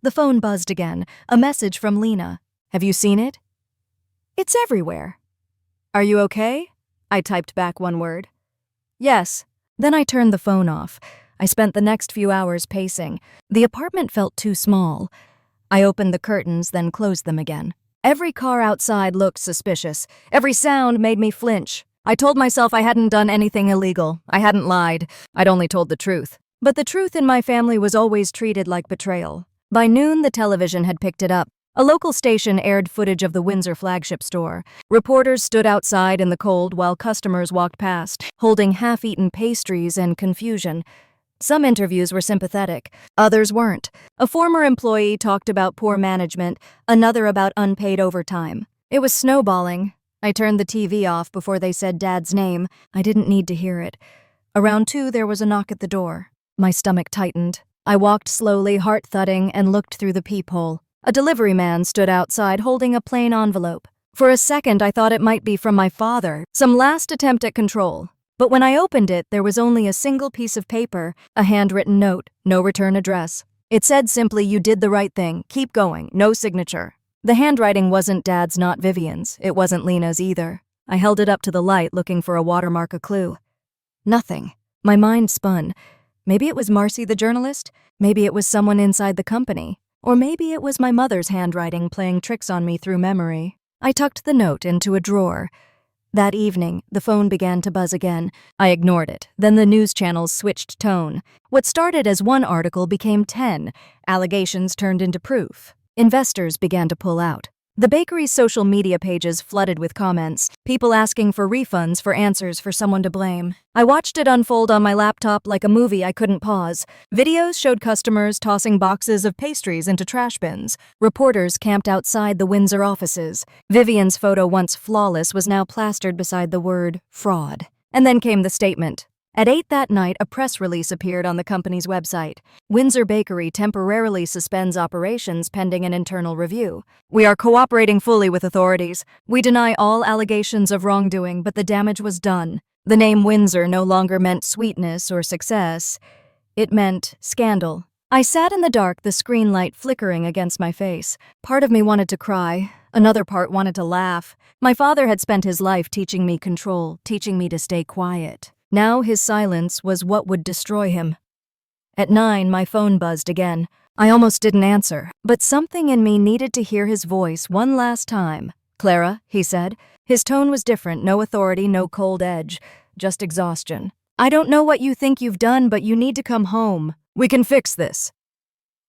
The phone buzzed again, a message from Lena. Have you seen it? It's everywhere. Are you okay? I typed back one word. Yes. Then I turned the phone off. I spent the next few hours pacing. The apartment felt too small. I opened the curtains, then closed them again. Every car outside looked suspicious. Every sound made me flinch. I told myself I hadn't done anything illegal. I hadn't lied. I'd only told the truth. But the truth in my family was always treated like betrayal. By noon, the television had picked it up. A local station aired footage of the Windsor flagship store. Reporters stood outside in the cold while customers walked past, holding half-eaten pastries and confusion. Some interviews were sympathetic, others weren't. A former employee talked about poor management, another about unpaid overtime. It was snowballing. I turned the TV off before they said Dad's name. I didn't need to hear it. Around 2, there was a knock at the door. My stomach tightened. I walked slowly, heart thudding, and looked through the peephole. A delivery man stood outside holding a plain envelope. For a second, I thought it might be from my father, some last attempt at control. But when I opened it, there was only a single piece of paper, a handwritten note, no return address. It said simply, "You did the right thing, keep going, no signature." The handwriting wasn't Dad's, not Vivian's. It wasn't Lena's either. I held it up to the light, looking for a watermark, a clue. Nothing. My mind spun. Maybe it was Marcy the journalist. Maybe it was someone inside the company. Or maybe it was my mother's handwriting playing tricks on me through memory. I tucked the note into a drawer. That evening, the phone began to buzz again. I ignored it. Then the news channels switched tone. What started as one article became 10. Allegations turned into proof. Investors began to pull out. The bakery's social media pages flooded with comments, people asking for refunds for answers for someone to blame. I watched it unfold on my laptop like a movie I couldn't pause. Videos showed customers tossing boxes of pastries into trash bins. Reporters camped outside the Windsor offices. Vivian's photo, once flawless, was now plastered beside the word fraud. And then came the statement. At 8 that night, a press release appeared on the company's website. Windsor Bakery temporarily suspends operations pending an internal review. We are cooperating fully with authorities. We deny all allegations of wrongdoing, but the damage was done. The name Windsor no longer meant sweetness or success. It meant scandal. I sat in the dark, the screen light flickering against my face. Part of me wanted to cry. Another part wanted to laugh. My father had spent his life teaching me control, teaching me to stay quiet. Now his silence was what would destroy him. At 9, my phone buzzed again. I almost didn't answer, but something in me needed to hear his voice one last time. "Clara," he said. His tone was different, no authority, no cold edge, just exhaustion. "I don't know what you think you've done, but you need to come home. We can fix this."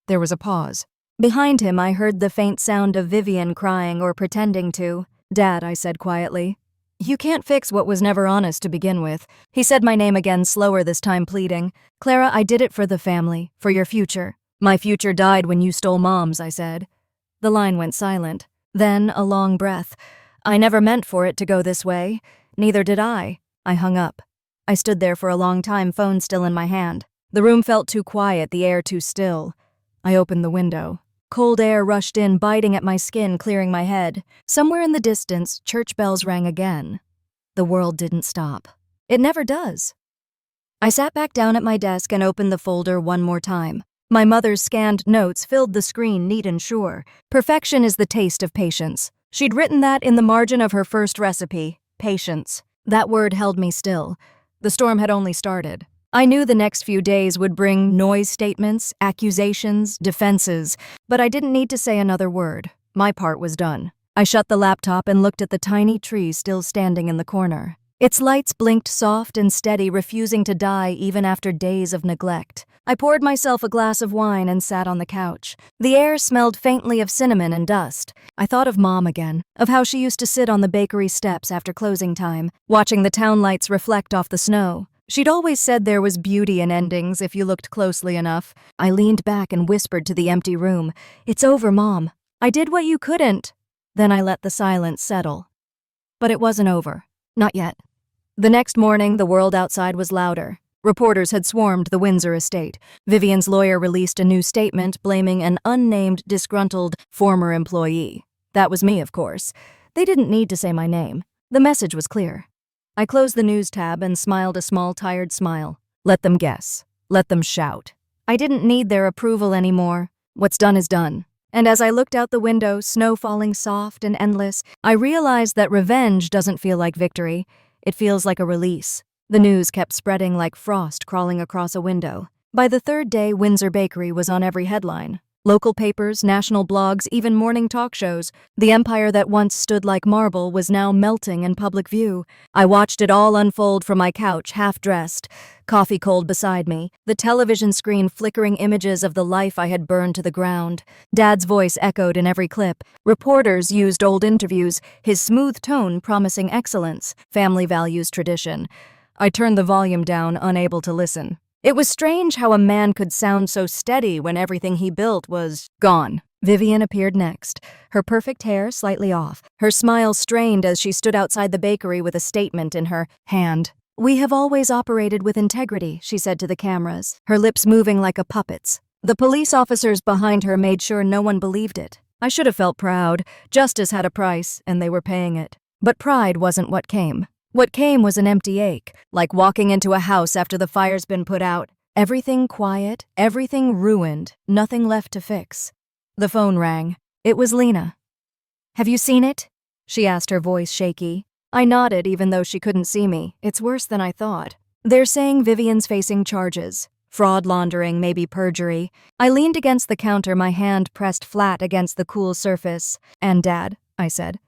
There was a pause. Behind him, I heard the faint sound of Vivian crying or pretending to. "Dad," I said quietly. "You can't fix what was never honest to begin with." He said my name again, slower this time, pleading. "Clara, I did it for the family, for your future." "My future died when you stole Mom's," I said. The line went silent. Then a long breath. "I never meant for it to go this way. Neither did I." I hung up. I stood there for a long time, phone still in my hand. The room felt too quiet, the air too still. I opened the window. Cold air rushed in, biting at my skin, clearing my head. Somewhere in the distance, church bells rang again. The world didn't stop. It never does. I sat back down at my desk and opened the folder one more time. My mother's scanned notes filled the screen, neat and sure. Perfection is the taste of patience. She'd written that in the margin of her first recipe, patience. That word held me still. The storm had only started. I knew the next few days would bring noise statements, accusations, defenses, but I didn't need to say another word. My part was done. I shut the laptop and looked at the tiny tree still standing in the corner. Its lights blinked soft and steady, refusing to die even after days of neglect. I poured myself a glass of wine and sat on the couch. The air smelled faintly of cinnamon and dust. I thought of Mom again, of how she used to sit on the bakery steps after closing time, watching the town lights reflect off the snow. She'd always said there was beauty in endings if you looked closely enough. I leaned back and whispered to the empty room, "It's over, Mom. I did what you couldn't." Then I let the silence settle. But it wasn't over. Not yet. The next morning, the world outside was louder. Reporters had swarmed the Windsor estate. Vivian's lawyer released a new statement blaming an unnamed, disgruntled former employee. That was me, of course. They didn't need to say my name. The message was clear. I closed the news tab and smiled a small, tired smile. Let them guess. Let them shout. I didn't need their approval anymore. What's done is done. And as I looked out the window, snow falling soft and endless, I realized that revenge doesn't feel like victory. It feels like a release. The news kept spreading like frost crawling across a window. By the third day, Windsor Bakery was on every headline. Local papers, national blogs, even morning talk shows. The empire that once stood like marble was now melting in public view. I watched it all unfold from my couch, half-dressed, coffee cold beside me, the television screen flickering images of the life I had burned to the ground. Dad's voice echoed in every clip. Reporters used old interviews, his smooth tone promising excellence, family values, tradition. I turned the volume down, unable to listen. It was strange how a man could sound so steady when everything he built was gone. Vivian appeared next, her perfect hair slightly off, her smile strained as she stood outside the bakery with a statement in her hand. "We have always operated with integrity," she said to the cameras, her lips moving like a puppet's. The police officers behind her made sure no one believed it. I should have felt proud. Justice had a price, and they were paying it. But pride wasn't what came. What came was an empty ache, like walking into a house after the fire's been put out. Everything quiet, everything ruined, nothing left to fix. The phone rang. It was Lena. "Have you seen it?" she asked, her voice shaky. I nodded even though she couldn't see me. It's worse than I thought. They're saying Vivian's facing charges. Fraud, laundering, maybe perjury. I leaned against the counter, my hand pressed flat against the cool surface. "And Dad," I said.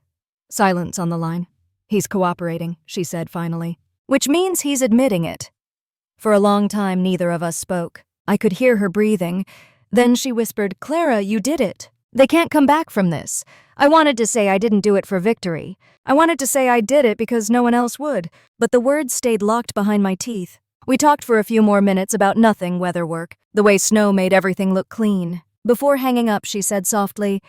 Silence on the line. "He's cooperating," she said finally. "Which means he's admitting it." For a long time, neither of us spoke. I could hear her breathing. Then she whispered, "Clara, you did it. They can't come back from this." I wanted to say I didn't do it for victory. I wanted to say I did it because no one else would, but the words stayed locked behind my teeth. We talked for a few more minutes about nothing, weather work, the way snow made everything look clean. Before hanging up, she said softly,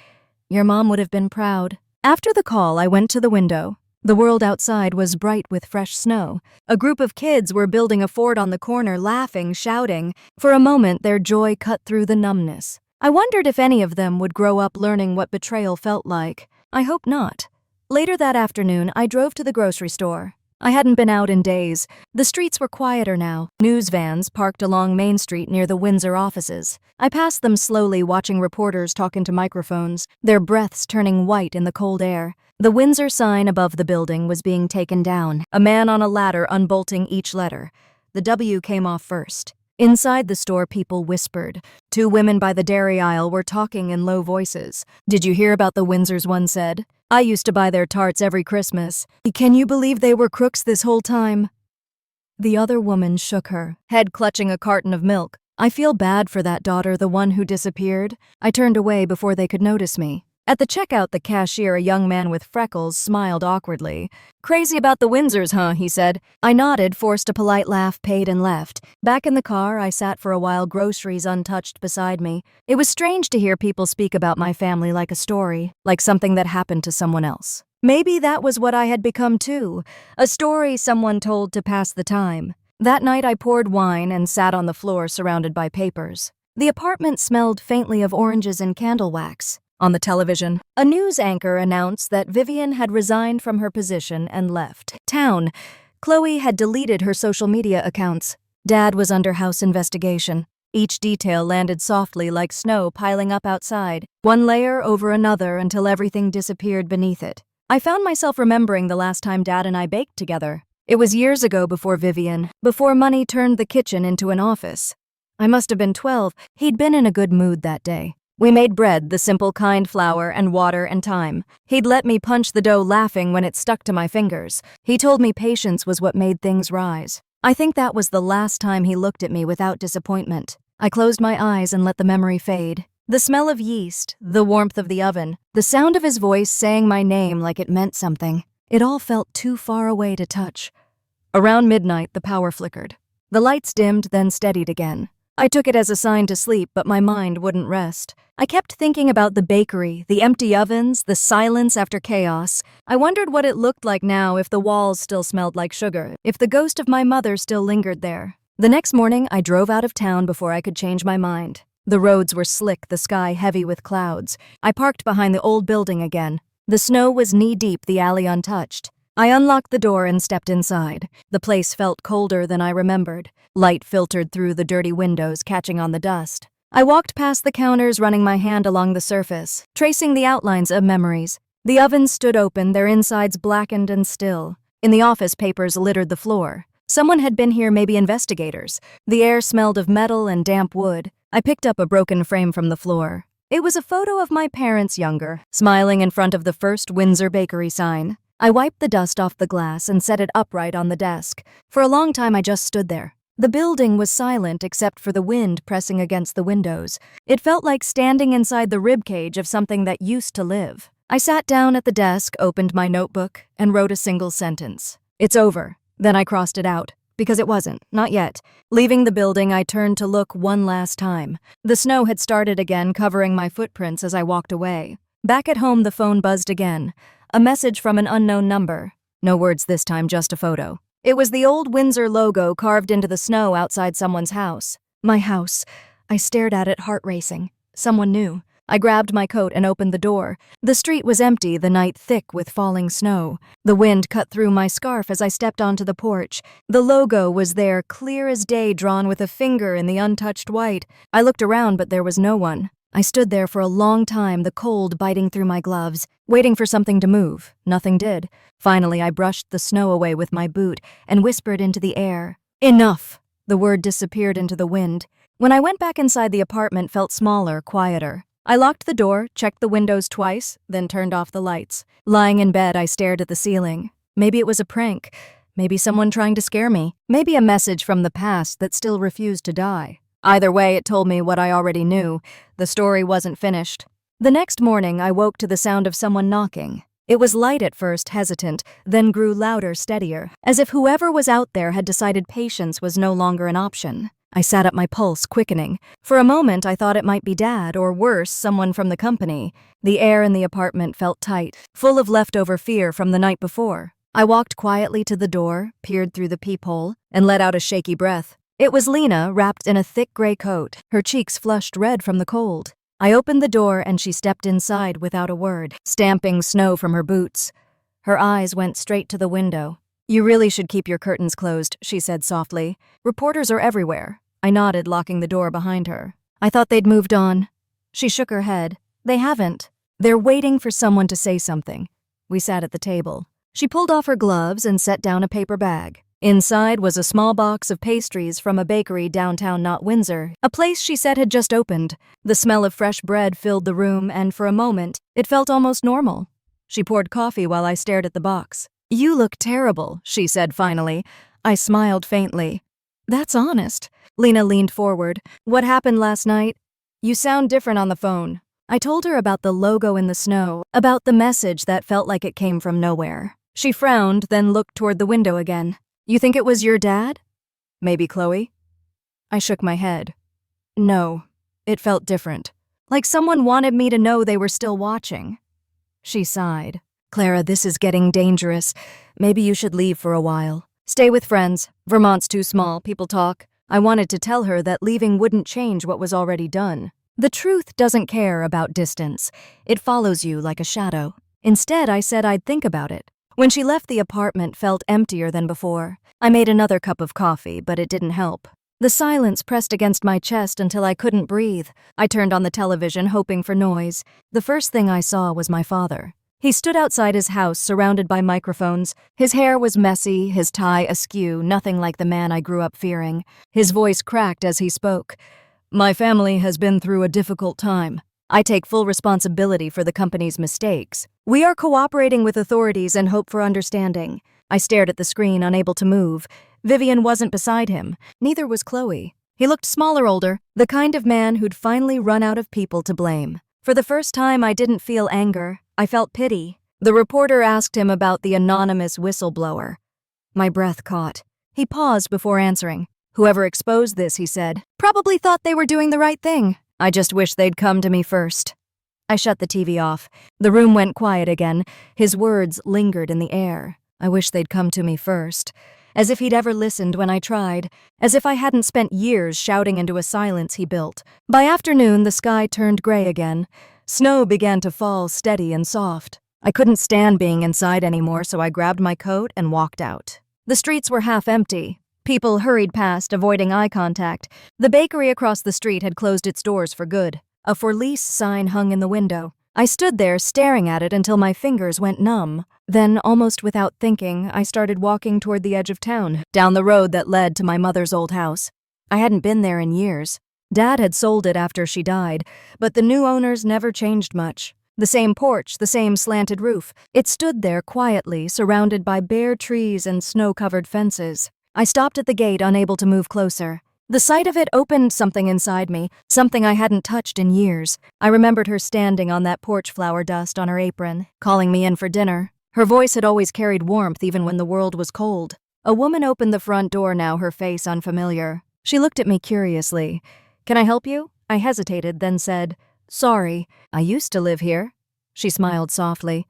"Your mom would have been proud." After the call, I went to the window. The world outside was bright with fresh snow. A group of kids were building a fort on the corner, laughing, shouting. For a moment, their joy cut through the numbness. I wondered if any of them would grow up learning what betrayal felt like. I hope not. Later that afternoon, I drove to the grocery store. I hadn't been out in days. The streets were quieter now. News vans parked along Main Street near the Windsor offices. I passed them slowly, watching reporters talk into microphones, their breaths turning white in the cold air. The Windsor sign above the building was being taken down, a man on a ladder unbolting each letter. The W came off first. Inside the store, people whispered. Two women by the dairy aisle were talking in low voices. "Did you hear about the Windsors?" one said. "I used to buy their tarts every Christmas. Can you believe they were crooks this whole time?" The other woman shook her head, clutching a carton of milk. "I feel bad for that daughter, the one who disappeared." I turned away before they could notice me. At the checkout, the cashier, a young man with freckles, smiled awkwardly. "Crazy about the Windsors, huh?" he said. I nodded, forced a polite laugh, paid and left. Back in the car, I sat for a while, groceries untouched beside me. It was strange to hear people speak about my family like a story, like something that happened to someone else. Maybe that was what I had become too, a story someone told to pass the time. That night I poured wine and sat on the floor surrounded by papers. The apartment smelled faintly of oranges and candle wax. On the television, a news anchor announced that Vivian had resigned from her position and left town. Chloe had deleted her social media accounts. Dad was under house investigation. Each detail landed softly like snow piling up outside, one layer over another until everything disappeared beneath it. I found myself remembering the last time Dad and I baked together. It was years ago, before Vivian, before money turned the kitchen into an office. I must have been 12. He'd been in a good mood that day. We made bread, the simple kind flour and water and time. He'd let me punch the dough laughing when it stuck to my fingers. He told me patience was what made things rise. I think that was the last time he looked at me without disappointment. I closed my eyes and let the memory fade. The smell of yeast, the warmth of the oven, the sound of his voice saying my name like it meant something. It all felt too far away to touch. Around midnight, the power flickered. The lights dimmed, then steadied again. I took it as a sign to sleep, but my mind wouldn't rest. I kept thinking about the bakery, the empty ovens, the silence after chaos. I wondered what it looked like now if the walls still smelled like sugar, if the ghost of my mother still lingered there. The next morning, I drove out of town before I could change my mind. The roads were slick, the sky heavy with clouds. I parked behind the old building again. The snow was knee-deep, the alley untouched. I unlocked the door and stepped inside. The place felt colder than I remembered. Light filtered through the dirty windows, catching on the dust. I walked past the counters, running my hand along the surface, tracing the outlines of memories. The ovens stood open, their insides blackened and still. In the office, papers littered the floor. Someone had been here, maybe investigators. The air smelled of metal and damp wood. I picked up a broken frame from the floor. It was a photo of my parents younger, smiling in front of the first Windsor Bakery sign. I wiped the dust off the glass and set it upright on the desk. For a long time, I just stood there. The building was silent except for the wind pressing against the windows. It felt like standing inside the ribcage of something that used to live. I sat down at the desk, opened my notebook, and wrote a single sentence. "It's over." Then I crossed it out. Because it wasn't, not yet. Leaving the building, I turned to look one last time. The snow had started again, covering my footprints as I walked away. Back at home, the phone buzzed again. A message from an unknown number. No words this time, just a photo. It was the old Windsor logo carved into the snow outside someone's house. My house. I stared at it, heart racing. Someone new. I grabbed my coat and opened the door. The street was empty, the night thick with falling snow. The wind cut through my scarf as I stepped onto the porch. The logo was there, clear as day, drawn with a finger in the untouched white. I looked around, but there was no one. I stood there for a long time, the cold biting through my gloves, waiting for something to move. Nothing did. Finally, I brushed the snow away with my boot and whispered into the air, "Enough!" The word disappeared into the wind. When I went back inside, the apartment felt smaller, quieter. I locked the door, checked the windows twice, then turned off the lights. Lying in bed, I stared at the ceiling. Maybe it was a prank. Maybe someone trying to scare me. Maybe a message from the past that still refused to die. Either way, it told me what I already knew. The story wasn't finished. The next morning, I woke to the sound of someone knocking. It was light at first, hesitant, then grew louder, steadier, as if whoever was out there had decided patience was no longer an option. I sat up, my pulse quickening. For a moment, I thought it might be Dad, or worse, someone from the company. The air in the apartment felt tight, full of leftover fear from the night before. I walked quietly to the door, peered through the peephole, and let out a shaky breath. It was Lena, wrapped in a thick gray coat, her cheeks flushed red from the cold. I opened the door and she stepped inside without a word, stamping snow from her boots. Her eyes went straight to the window. "You really should keep your curtains closed," she said softly. "Reporters are everywhere." I nodded, locking the door behind her. "I thought they'd moved on." She shook her head. "They haven't. They're waiting for someone to say something." We sat at the table. She pulled off her gloves and set down a paper bag. Inside was a small box of pastries from a bakery downtown, not Windsor, a place she said had just opened. The smell of fresh bread filled the room, and for a moment, it felt almost normal. She poured coffee while I stared at the box. "You look terrible," she said finally. I smiled faintly. "That's honest." Lena leaned forward. "What happened last night? You sound different on the phone." I told her about the logo in the snow, about the message that felt like it came from nowhere. She frowned, then looked toward the window again. "You think it was your dad? Maybe Chloe?" I shook my head. "No, it felt different. Like someone wanted me to know they were still watching." She sighed. "Clara, this is getting dangerous. Maybe you should leave for a while. Stay with friends. Vermont's too small, people talk." I wanted to tell her that leaving wouldn't change what was already done. The truth doesn't care about distance. It follows you like a shadow. Instead, I said I'd think about it. When she left, the apartment felt emptier than before. I made another cup of coffee, but it didn't help. The silence pressed against my chest until I couldn't breathe. I turned on the television, hoping for noise. The first thing I saw was my father. He stood outside his house, surrounded by microphones. His hair was messy, his tie askew, nothing like the man I grew up fearing. His voice cracked as he spoke. "My family has been through a difficult time." I take full responsibility for the company's mistakes. We are cooperating with authorities and hope for understanding. I stared at the screen, unable to move. Vivian wasn't beside him. Neither was Chloe. He looked smaller, older, the kind of man who'd finally run out of people to blame. For the first time, I didn't feel anger. I felt pity. The reporter asked him about the anonymous whistleblower. My breath caught. He paused before answering. Whoever exposed this, he said, probably thought they were doing the right thing. I just wish they'd come to me first. I shut the TV off. The room went quiet again. His words lingered in the air. I wish they'd come to me first. As if he'd ever listened when I tried. As if I hadn't spent years shouting into a silence he built. By afternoon, the sky turned gray again. Snow began to fall steady and soft. I couldn't stand being inside anymore, so I grabbed my coat and walked out. The streets were half empty. People hurried past, avoiding eye contact. The bakery across the street had closed its doors for good. A for lease sign hung in the window. I stood there staring at it until my fingers went numb. Then, almost without thinking, I started walking toward the edge of town, down the road that led to my mother's old house. I hadn't been there in years. Dad had sold it after she died, but the new owners never changed much. The same porch, the same slanted roof. It stood there quietly, surrounded by bare trees and snow-covered fences. I stopped at the gate, unable to move closer. The sight of it opened something inside me, something I hadn't touched in years. I remembered her standing on that porch, flower dust on her apron, calling me in for dinner. Her voice had always carried warmth even when the world was cold. A woman opened the front door now, her face unfamiliar. She looked at me curiously. "Can I help you?" I hesitated, then said, "Sorry, I used to live here." She smiled softly.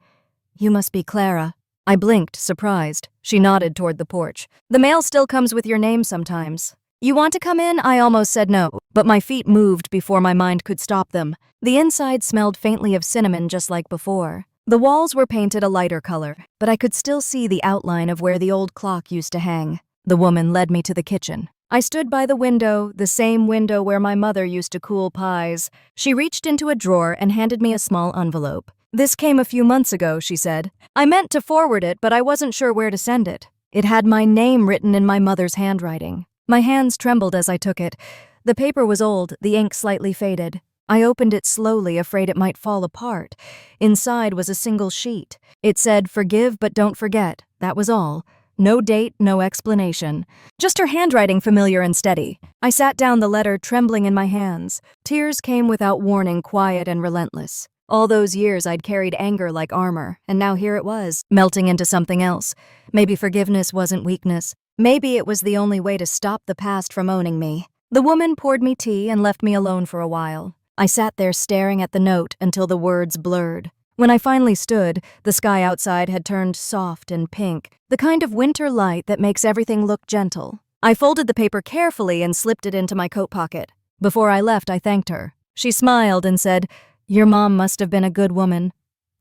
"You must be Clara." I blinked, surprised. She nodded toward the porch. "The mail still comes with your name sometimes." "You want to come in?" I almost said no, but my feet moved before my mind could stop them. The inside smelled faintly of cinnamon, just like before. The walls were painted a lighter color, but I could still see the outline of where the old clock used to hang. The woman led me to the kitchen. I stood by the window, the same window where my mother used to cool pies. She reached into a drawer and handed me a small envelope. "This came a few months ago," she said. "I meant to forward it, but I wasn't sure where to send it." It had my name written in my mother's handwriting. My hands trembled as I took it. The paper was old, the ink slightly faded. I opened it slowly, afraid it might fall apart. Inside was a single sheet. It said, "Forgive but don't forget." That was all. No date, no explanation. Just her handwriting, familiar and steady. I sat down, the letter trembling in my hands. Tears came without warning, quiet and relentless. All those years I'd carried anger like armor, and now here it was, melting into something else. Maybe forgiveness wasn't weakness. Maybe it was the only way to stop the past from owning me. The woman poured me tea and left me alone for a while. I sat there staring at the note until the words blurred. When I finally stood, the sky outside had turned soft and pink, the kind of winter light that makes everything look gentle. I folded the paper carefully and slipped it into my coat pocket. Before I left, I thanked her. She smiled and said, "Your mom must have been a good woman."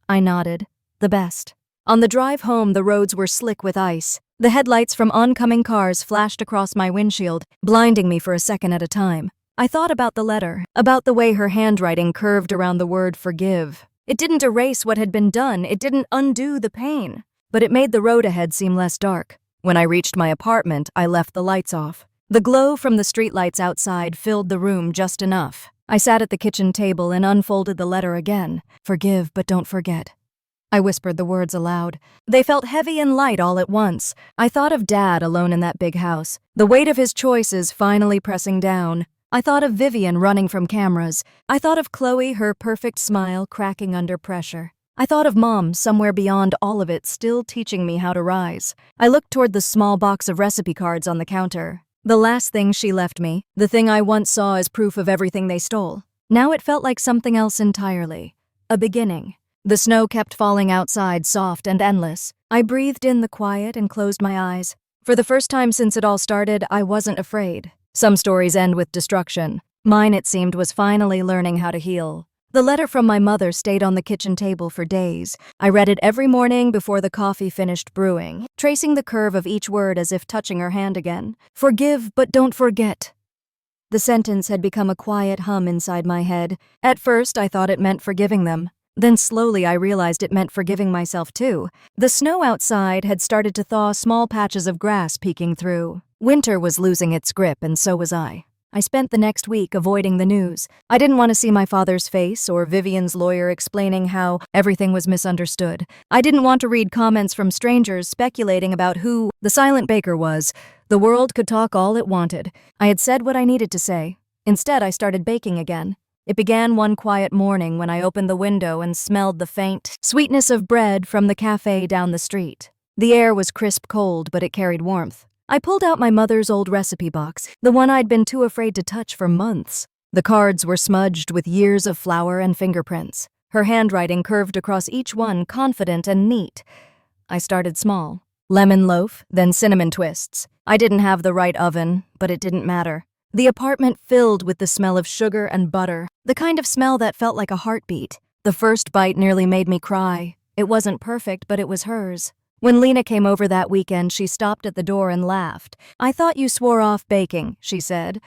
I nodded. "The best." On the drive home, the roads were slick with ice. The headlights from oncoming cars flashed across my windshield, blinding me for a second at a time. I thought about the letter, about the way her handwriting curved around the word forgive. It didn't erase what had been done, it didn't undo the pain, but it made the road ahead seem less dark. When I reached my apartment, I left the lights off. The glow from the streetlights outside filled the room just enough. I sat at the kitchen table and unfolded the letter again. "Forgive, but don't forget." I whispered the words aloud. They felt heavy and light all at once. I thought of Dad alone in that big house, the weight of his choices finally pressing down. I thought of Vivian running from cameras. I thought of Chloe, her perfect smile cracking under pressure. I thought of Mom, somewhere beyond all of it, still teaching me how to rise. I looked toward the small box of recipe cards on the counter. The last thing she left me, the thing I once saw as proof of everything they stole. Now it felt like something else entirely. A beginning. The snow kept falling outside, soft and endless. I breathed in the quiet and closed my eyes. For the first time since it all started, I wasn't afraid. Some stories end with destruction. Mine, it seemed, was finally learning how to heal. The letter from my mother stayed on the kitchen table for days. I read it every morning before the coffee finished brewing, tracing the curve of each word as if touching her hand again. "Forgive, but don't forget." The sentence had become a quiet hum inside my head. At first, I thought it meant forgiving them. Then slowly I realized it meant forgiving myself too. The snow outside had started to thaw, small patches of grass peeking through. Winter was losing its grip, and so was I. I spent the next week avoiding the news. I didn't want to see my father's face or Vivian's lawyer explaining how everything was misunderstood. I didn't want to read comments from strangers speculating about who the silent baker was. The world could talk all it wanted. I had said what I needed to say. Instead, I started baking again. It began one quiet morning when I opened the window and smelled the faint sweetness of bread from the cafe down the street. The air was crisp cold, but it carried warmth. I pulled out my mother's old recipe box, the one I'd been too afraid to touch for months. The cards were smudged with years of flour and fingerprints. Her handwriting curved across each one, confident and neat. I started small. Lemon loaf, then cinnamon twists. I didn't have the right oven, but it didn't matter. The apartment filled with the smell of sugar and butter, the kind of smell that felt like a heartbeat. The first bite nearly made me cry. It wasn't perfect, but it was hers. When Lena came over that weekend, she stopped at the door and laughed. "I thought you swore off baking," she said.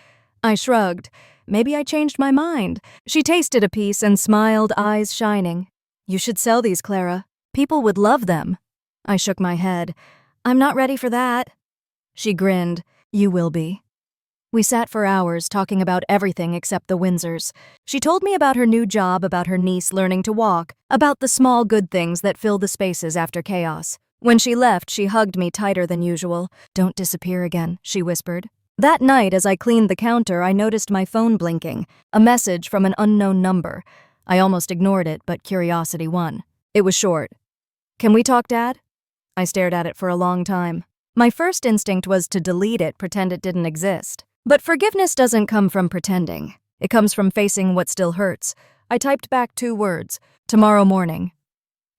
I shrugged. Maybe I changed my mind. She tasted a piece and smiled, eyes shining. "You should sell these, Clara. People would love them." I shook my head. "I'm not ready for that." She grinned. "You will be." We sat for hours talking about everything except the Windsors. She told me about her new job, about her niece learning to walk, about the small good things that fill the spaces after chaos. When she left, she hugged me tighter than usual. "Don't disappear again," she whispered. That night, as I cleaned the counter, I noticed my phone blinking, a message from an unknown number. I almost ignored it, but curiosity won. It was short. "Can we talk, Dad?" I stared at it for a long time. My first instinct was to delete it, pretend it didn't exist. But forgiveness doesn't come from pretending. It comes from facing what still hurts. I typed back 2 words, "Tomorrow morning."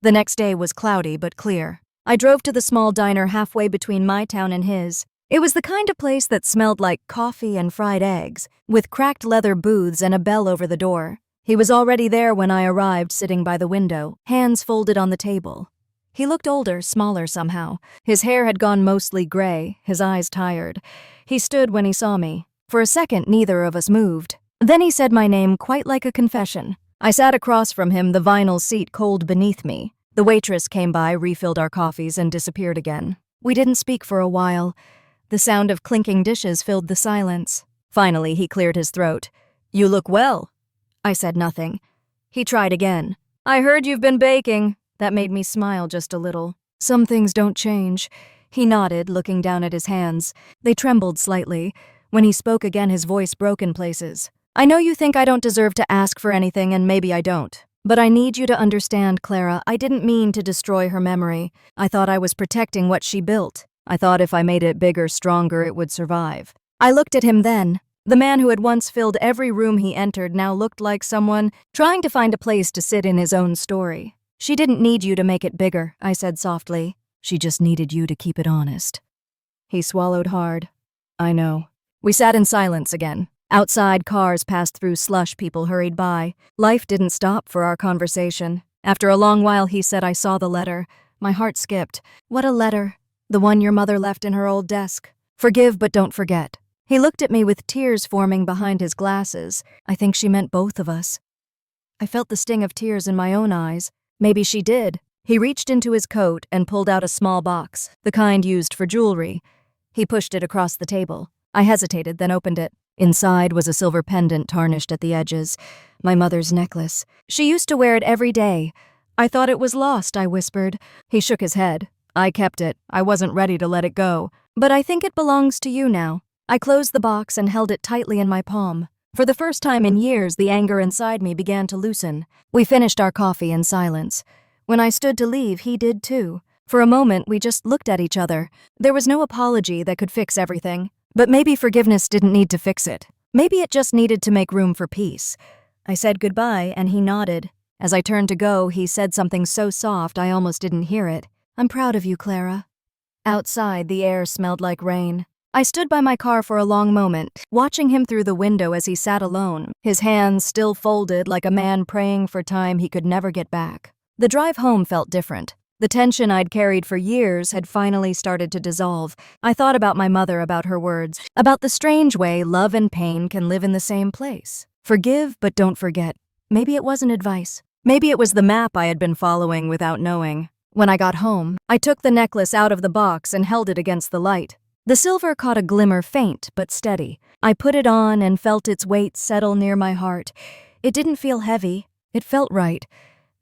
The next day was cloudy but clear. I drove to the small diner halfway between my town and his. It was the kind of place that smelled like coffee and fried eggs, with cracked leather booths and a bell over the door. He was already there when I arrived, sitting by the window, hands folded on the table. He looked older, smaller somehow. His hair had gone mostly gray, his eyes tired. He stood when he saw me. For a second, neither of us moved. Then he said my name quite like a confession. I sat across from him, the vinyl seat cold beneath me. The waitress came by, refilled our coffees, and disappeared again. We didn't speak for a while. The sound of clinking dishes filled the silence. Finally, he cleared his throat. "You look well." I said nothing. He tried again. "I heard you've been baking." That made me smile just a little. "Some things don't change." He nodded, looking down at his hands. They trembled slightly. When he spoke again, his voice broke in places. "I know you think I don't deserve to ask for anything, and maybe I don't. But I need you to understand, Clara, I didn't mean to destroy her memory. I thought I was protecting what she built. I thought if I made it bigger, stronger, it would survive." I looked at him then. The man who had once filled every room he entered now looked like someone trying to find a place to sit in his own story. "She didn't need you to make it bigger," I said softly. "She just needed you to keep it honest." He swallowed hard. "I know." We sat in silence again. Outside, cars passed through slush, people hurried by. Life didn't stop for our conversation. After a long while, he said, "I saw the letter." My heart skipped. "What a letter?" "The one your mother left in her old desk. Forgive, but don't forget." He looked at me with tears forming behind his glasses. I think she meant both of us. I felt the sting of tears in my own eyes. Maybe she did. He reached into his coat and pulled out a small box, the kind used for jewelry. He pushed it across the table. I hesitated, then opened it. Inside was a silver pendant tarnished at the edges. My mother's necklace. She used to wear it every day. "I thought it was lost," I whispered. He shook his head. "I kept it. I wasn't ready to let it go. But I think it belongs to you now." I closed the box and held it tightly in my palm. For the first time in years, the anger inside me began to loosen. We finished our coffee in silence. When I stood to leave, he did too. For a moment, we just looked at each other. There was no apology that could fix everything. But maybe forgiveness didn't need to fix it. Maybe it just needed to make room for peace. I said goodbye, and he nodded. As I turned to go, he said something so soft I almost didn't hear it. "I'm proud of you, Clara." Outside, the air smelled like rain. I stood by my car for a long moment, watching him through the window as he sat alone, his hands still folded like a man praying for time he could never get back. The drive home felt different. The tension I'd carried for years had finally started to dissolve. I thought about my mother, about her words, about the strange way love and pain can live in the same place. Forgive, but don't forget. Maybe it wasn't advice. Maybe it was the map I had been following without knowing. When I got home, I took the necklace out of the box and held it against the light. The silver caught a glimmer, faint but steady. I put it on and felt its weight settle near my heart. It didn't feel heavy. It felt right.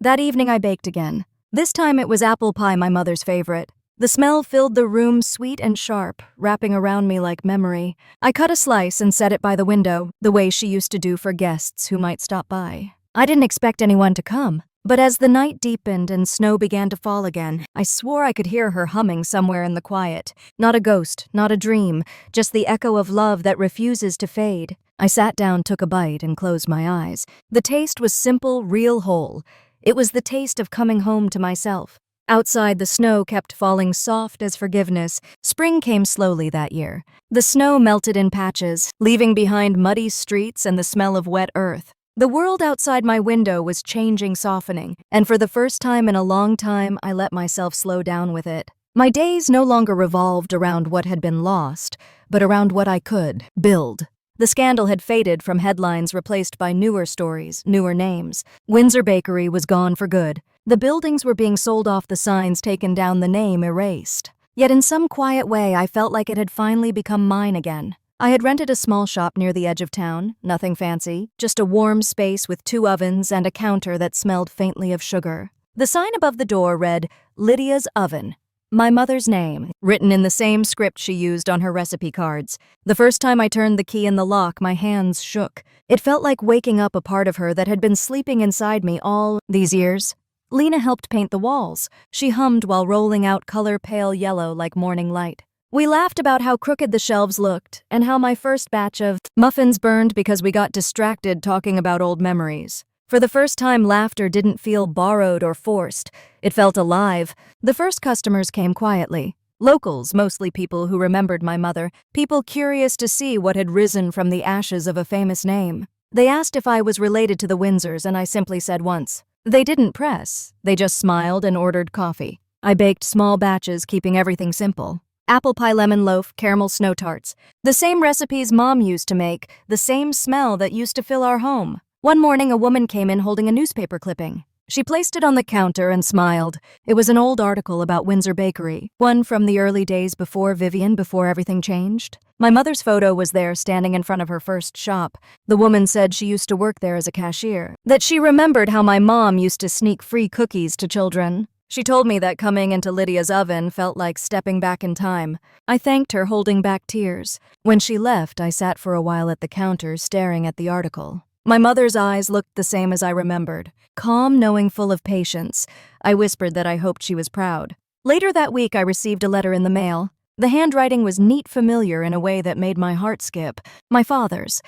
That evening I baked again. This time it was apple pie, my mother's favorite. The smell filled the room, sweet and sharp, wrapping around me like memory. I cut a slice and set it by the window, the way she used to do for guests who might stop by. I didn't expect anyone to come, but as the night deepened and snow began to fall again, I swore I could hear her humming somewhere in the quiet. Not a ghost, not a dream, just the echo of love that refuses to fade. I sat down, took a bite, and closed my eyes. The taste was simple, real, whole. It was the taste of coming home to myself. Outside, the snow kept falling, soft as forgiveness. Spring came slowly that year. The snow melted in patches, leaving behind muddy streets and the smell of wet earth. The world outside my window was changing, softening, and for the first time in a long time, I let myself slow down with it. My days no longer revolved around what had been lost, but around what I could build. The scandal had faded from headlines, replaced by newer stories, newer names. Windsor Bakery was gone for good. The buildings were being sold off, the signs taken down, the name erased. Yet in some quiet way, I felt like it had finally become mine again. I had rented a small shop near the edge of town, nothing fancy, just a warm space with 2 ovens and a counter that smelled faintly of sugar. The sign above the door read, "Lydia's Oven." My mother's name, written in the same script she used on her recipe cards. The first time I turned the key in the lock, my hands shook. It felt like waking up a part of her that had been sleeping inside me all these years. Lena helped paint the walls. She hummed while rolling out color, pale yellow like morning light. We laughed about how crooked the shelves looked and how my first batch of muffins burned because we got distracted talking about old memories. For the first time, laughter didn't feel borrowed or forced. It felt alive. The first customers came quietly. Locals, mostly people who remembered my mother, people curious to see what had risen from the ashes of a famous name. They asked if I was related to the Windsors, and I simply said once. They didn't press. They just smiled and ordered coffee. I baked small batches, keeping everything simple. Apple pie, lemon loaf, caramel snow tarts. The same recipes Mom used to make, the same smell that used to fill our home. One morning, a woman came in holding a newspaper clipping. She placed it on the counter and smiled. It was an old article about Windsor Bakery, one from the early days before Vivian, before everything changed. My mother's photo was there, standing in front of her first shop. The woman said she used to work there as a cashier, that she remembered how my mom used to sneak free cookies to children. She told me that coming into Lydia's Oven felt like stepping back in time. I thanked her, holding back tears. When she left, I sat for a while at the counter, staring at the article. My mother's eyes looked the same as I remembered. Calm, knowing, full of patience. I whispered that I hoped she was proud. Later that week, I received a letter in the mail. The handwriting was neat, familiar in a way that made my heart skip. My father's.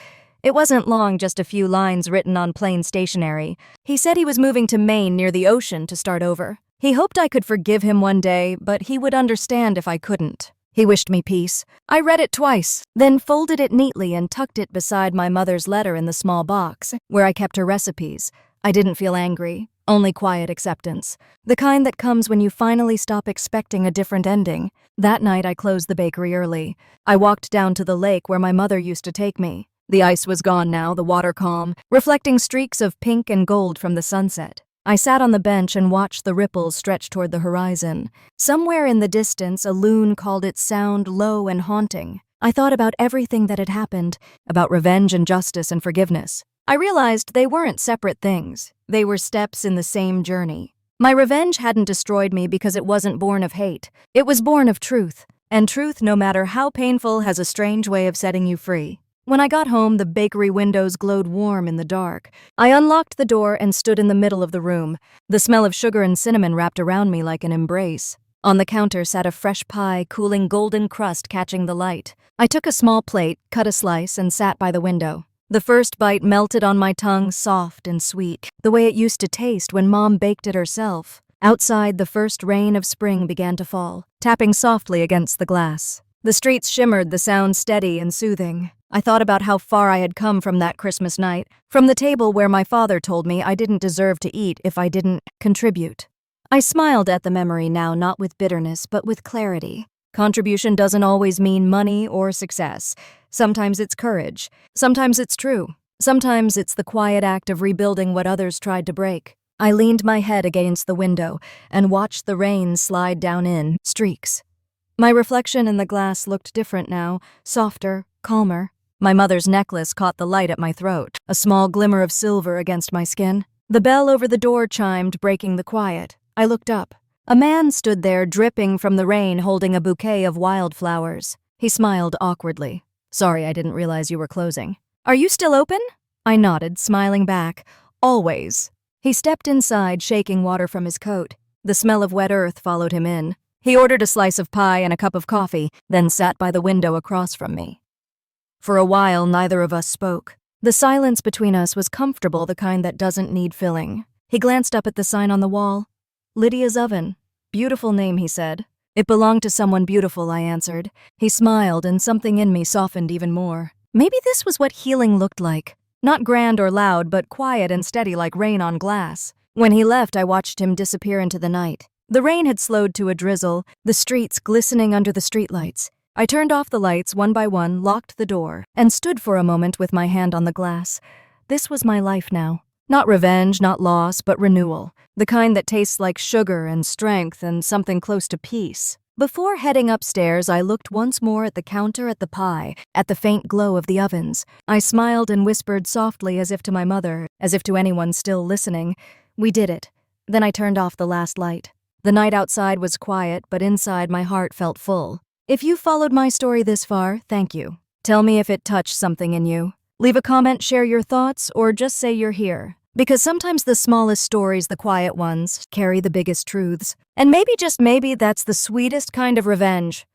It wasn't long, just a few lines written on plain stationery. He said he was moving to Maine near the ocean to start over. He hoped I could forgive him one day, but he would understand if I couldn't. He wished me peace. I read it twice, then folded it neatly and tucked it beside my mother's letter in the small box, where I kept her recipes. I didn't feel angry, only quiet acceptance. The kind that comes when you finally stop expecting a different ending. That night, I closed the bakery early. I walked down to the lake where my mother used to take me. The ice was gone now, the water calm, reflecting streaks of pink and gold from the sunset. I sat on the bench and watched the ripples stretch toward the horizon. Somewhere in the distance, a loon called its sound low and haunting. I thought about everything that had happened, about revenge and justice and forgiveness. I realized they weren't separate things. They were steps in the same journey. My revenge hadn't destroyed me because it wasn't born of hate. It was born of truth. And truth, no matter how painful, has a strange way of setting you free. When I got home, the bakery windows glowed warm in the dark. I unlocked the door and stood in the middle of the room. The smell of sugar and cinnamon wrapped around me like an embrace. On the counter sat a fresh pie, cooling golden crust catching the light. I took a small plate, cut a slice, and sat by the window. The first bite melted on my tongue, soft and sweet, the way it used to taste when Mom baked it herself. Outside, the first rain of spring began to fall, tapping softly against the glass. The streets shimmered, the sound steady and soothing. I thought about how far I had come from that Christmas night, from the table where my father told me I didn't deserve to eat if I didn't contribute. I smiled at the memory now, not with bitterness, but with clarity. Contribution doesn't always mean money or success. Sometimes it's courage. Sometimes it's true. Sometimes it's the quiet act of rebuilding what others tried to break. I leaned my head against the window and watched the rain slide down in streaks. My reflection in the glass looked different now, softer, calmer. My mother's necklace caught the light at my throat, a small glimmer of silver against my skin. The bell over the door chimed, breaking the quiet. I looked up. A man stood there, dripping from the rain, holding a bouquet of wildflowers. He smiled awkwardly. "Sorry, I didn't realize you were closing." "Are you still open?" I nodded, smiling back. "Always." He stepped inside, shaking water from his coat. The smell of wet earth followed him in. He ordered a slice of pie and a cup of coffee, then sat by the window across from me. For a while, neither of us spoke. The silence between us was comfortable, the kind that doesn't need filling. He glanced up at the sign on the wall. "Lydia's Oven." "Beautiful name," he said. "It belonged to someone beautiful," I answered. He smiled, and something in me softened even more. Maybe this was what healing looked like. Not grand or loud, but quiet and steady like rain on glass. When he left, I watched him disappear into the night. The rain had slowed to a drizzle, the streets glistening under the streetlights. I turned off the lights one by one, locked the door, and stood for a moment with my hand on the glass. This was my life now. Not revenge, not loss, but renewal. The kind that tastes like sugar and strength and something close to peace. Before heading upstairs, I looked once more at the counter, at the pie, at the faint glow of the ovens. I smiled and whispered softly, as if to my mother, as if to anyone still listening, "We did it." Then I turned off the last light. The night outside was quiet, but inside my heart felt full. If you followed my story this far, thank you. Tell me if it touched something in you. Leave a comment, share your thoughts, or just say you're here. Because sometimes the smallest stories, the quiet ones, carry the biggest truths. And maybe, just maybe, that's the sweetest kind of revenge.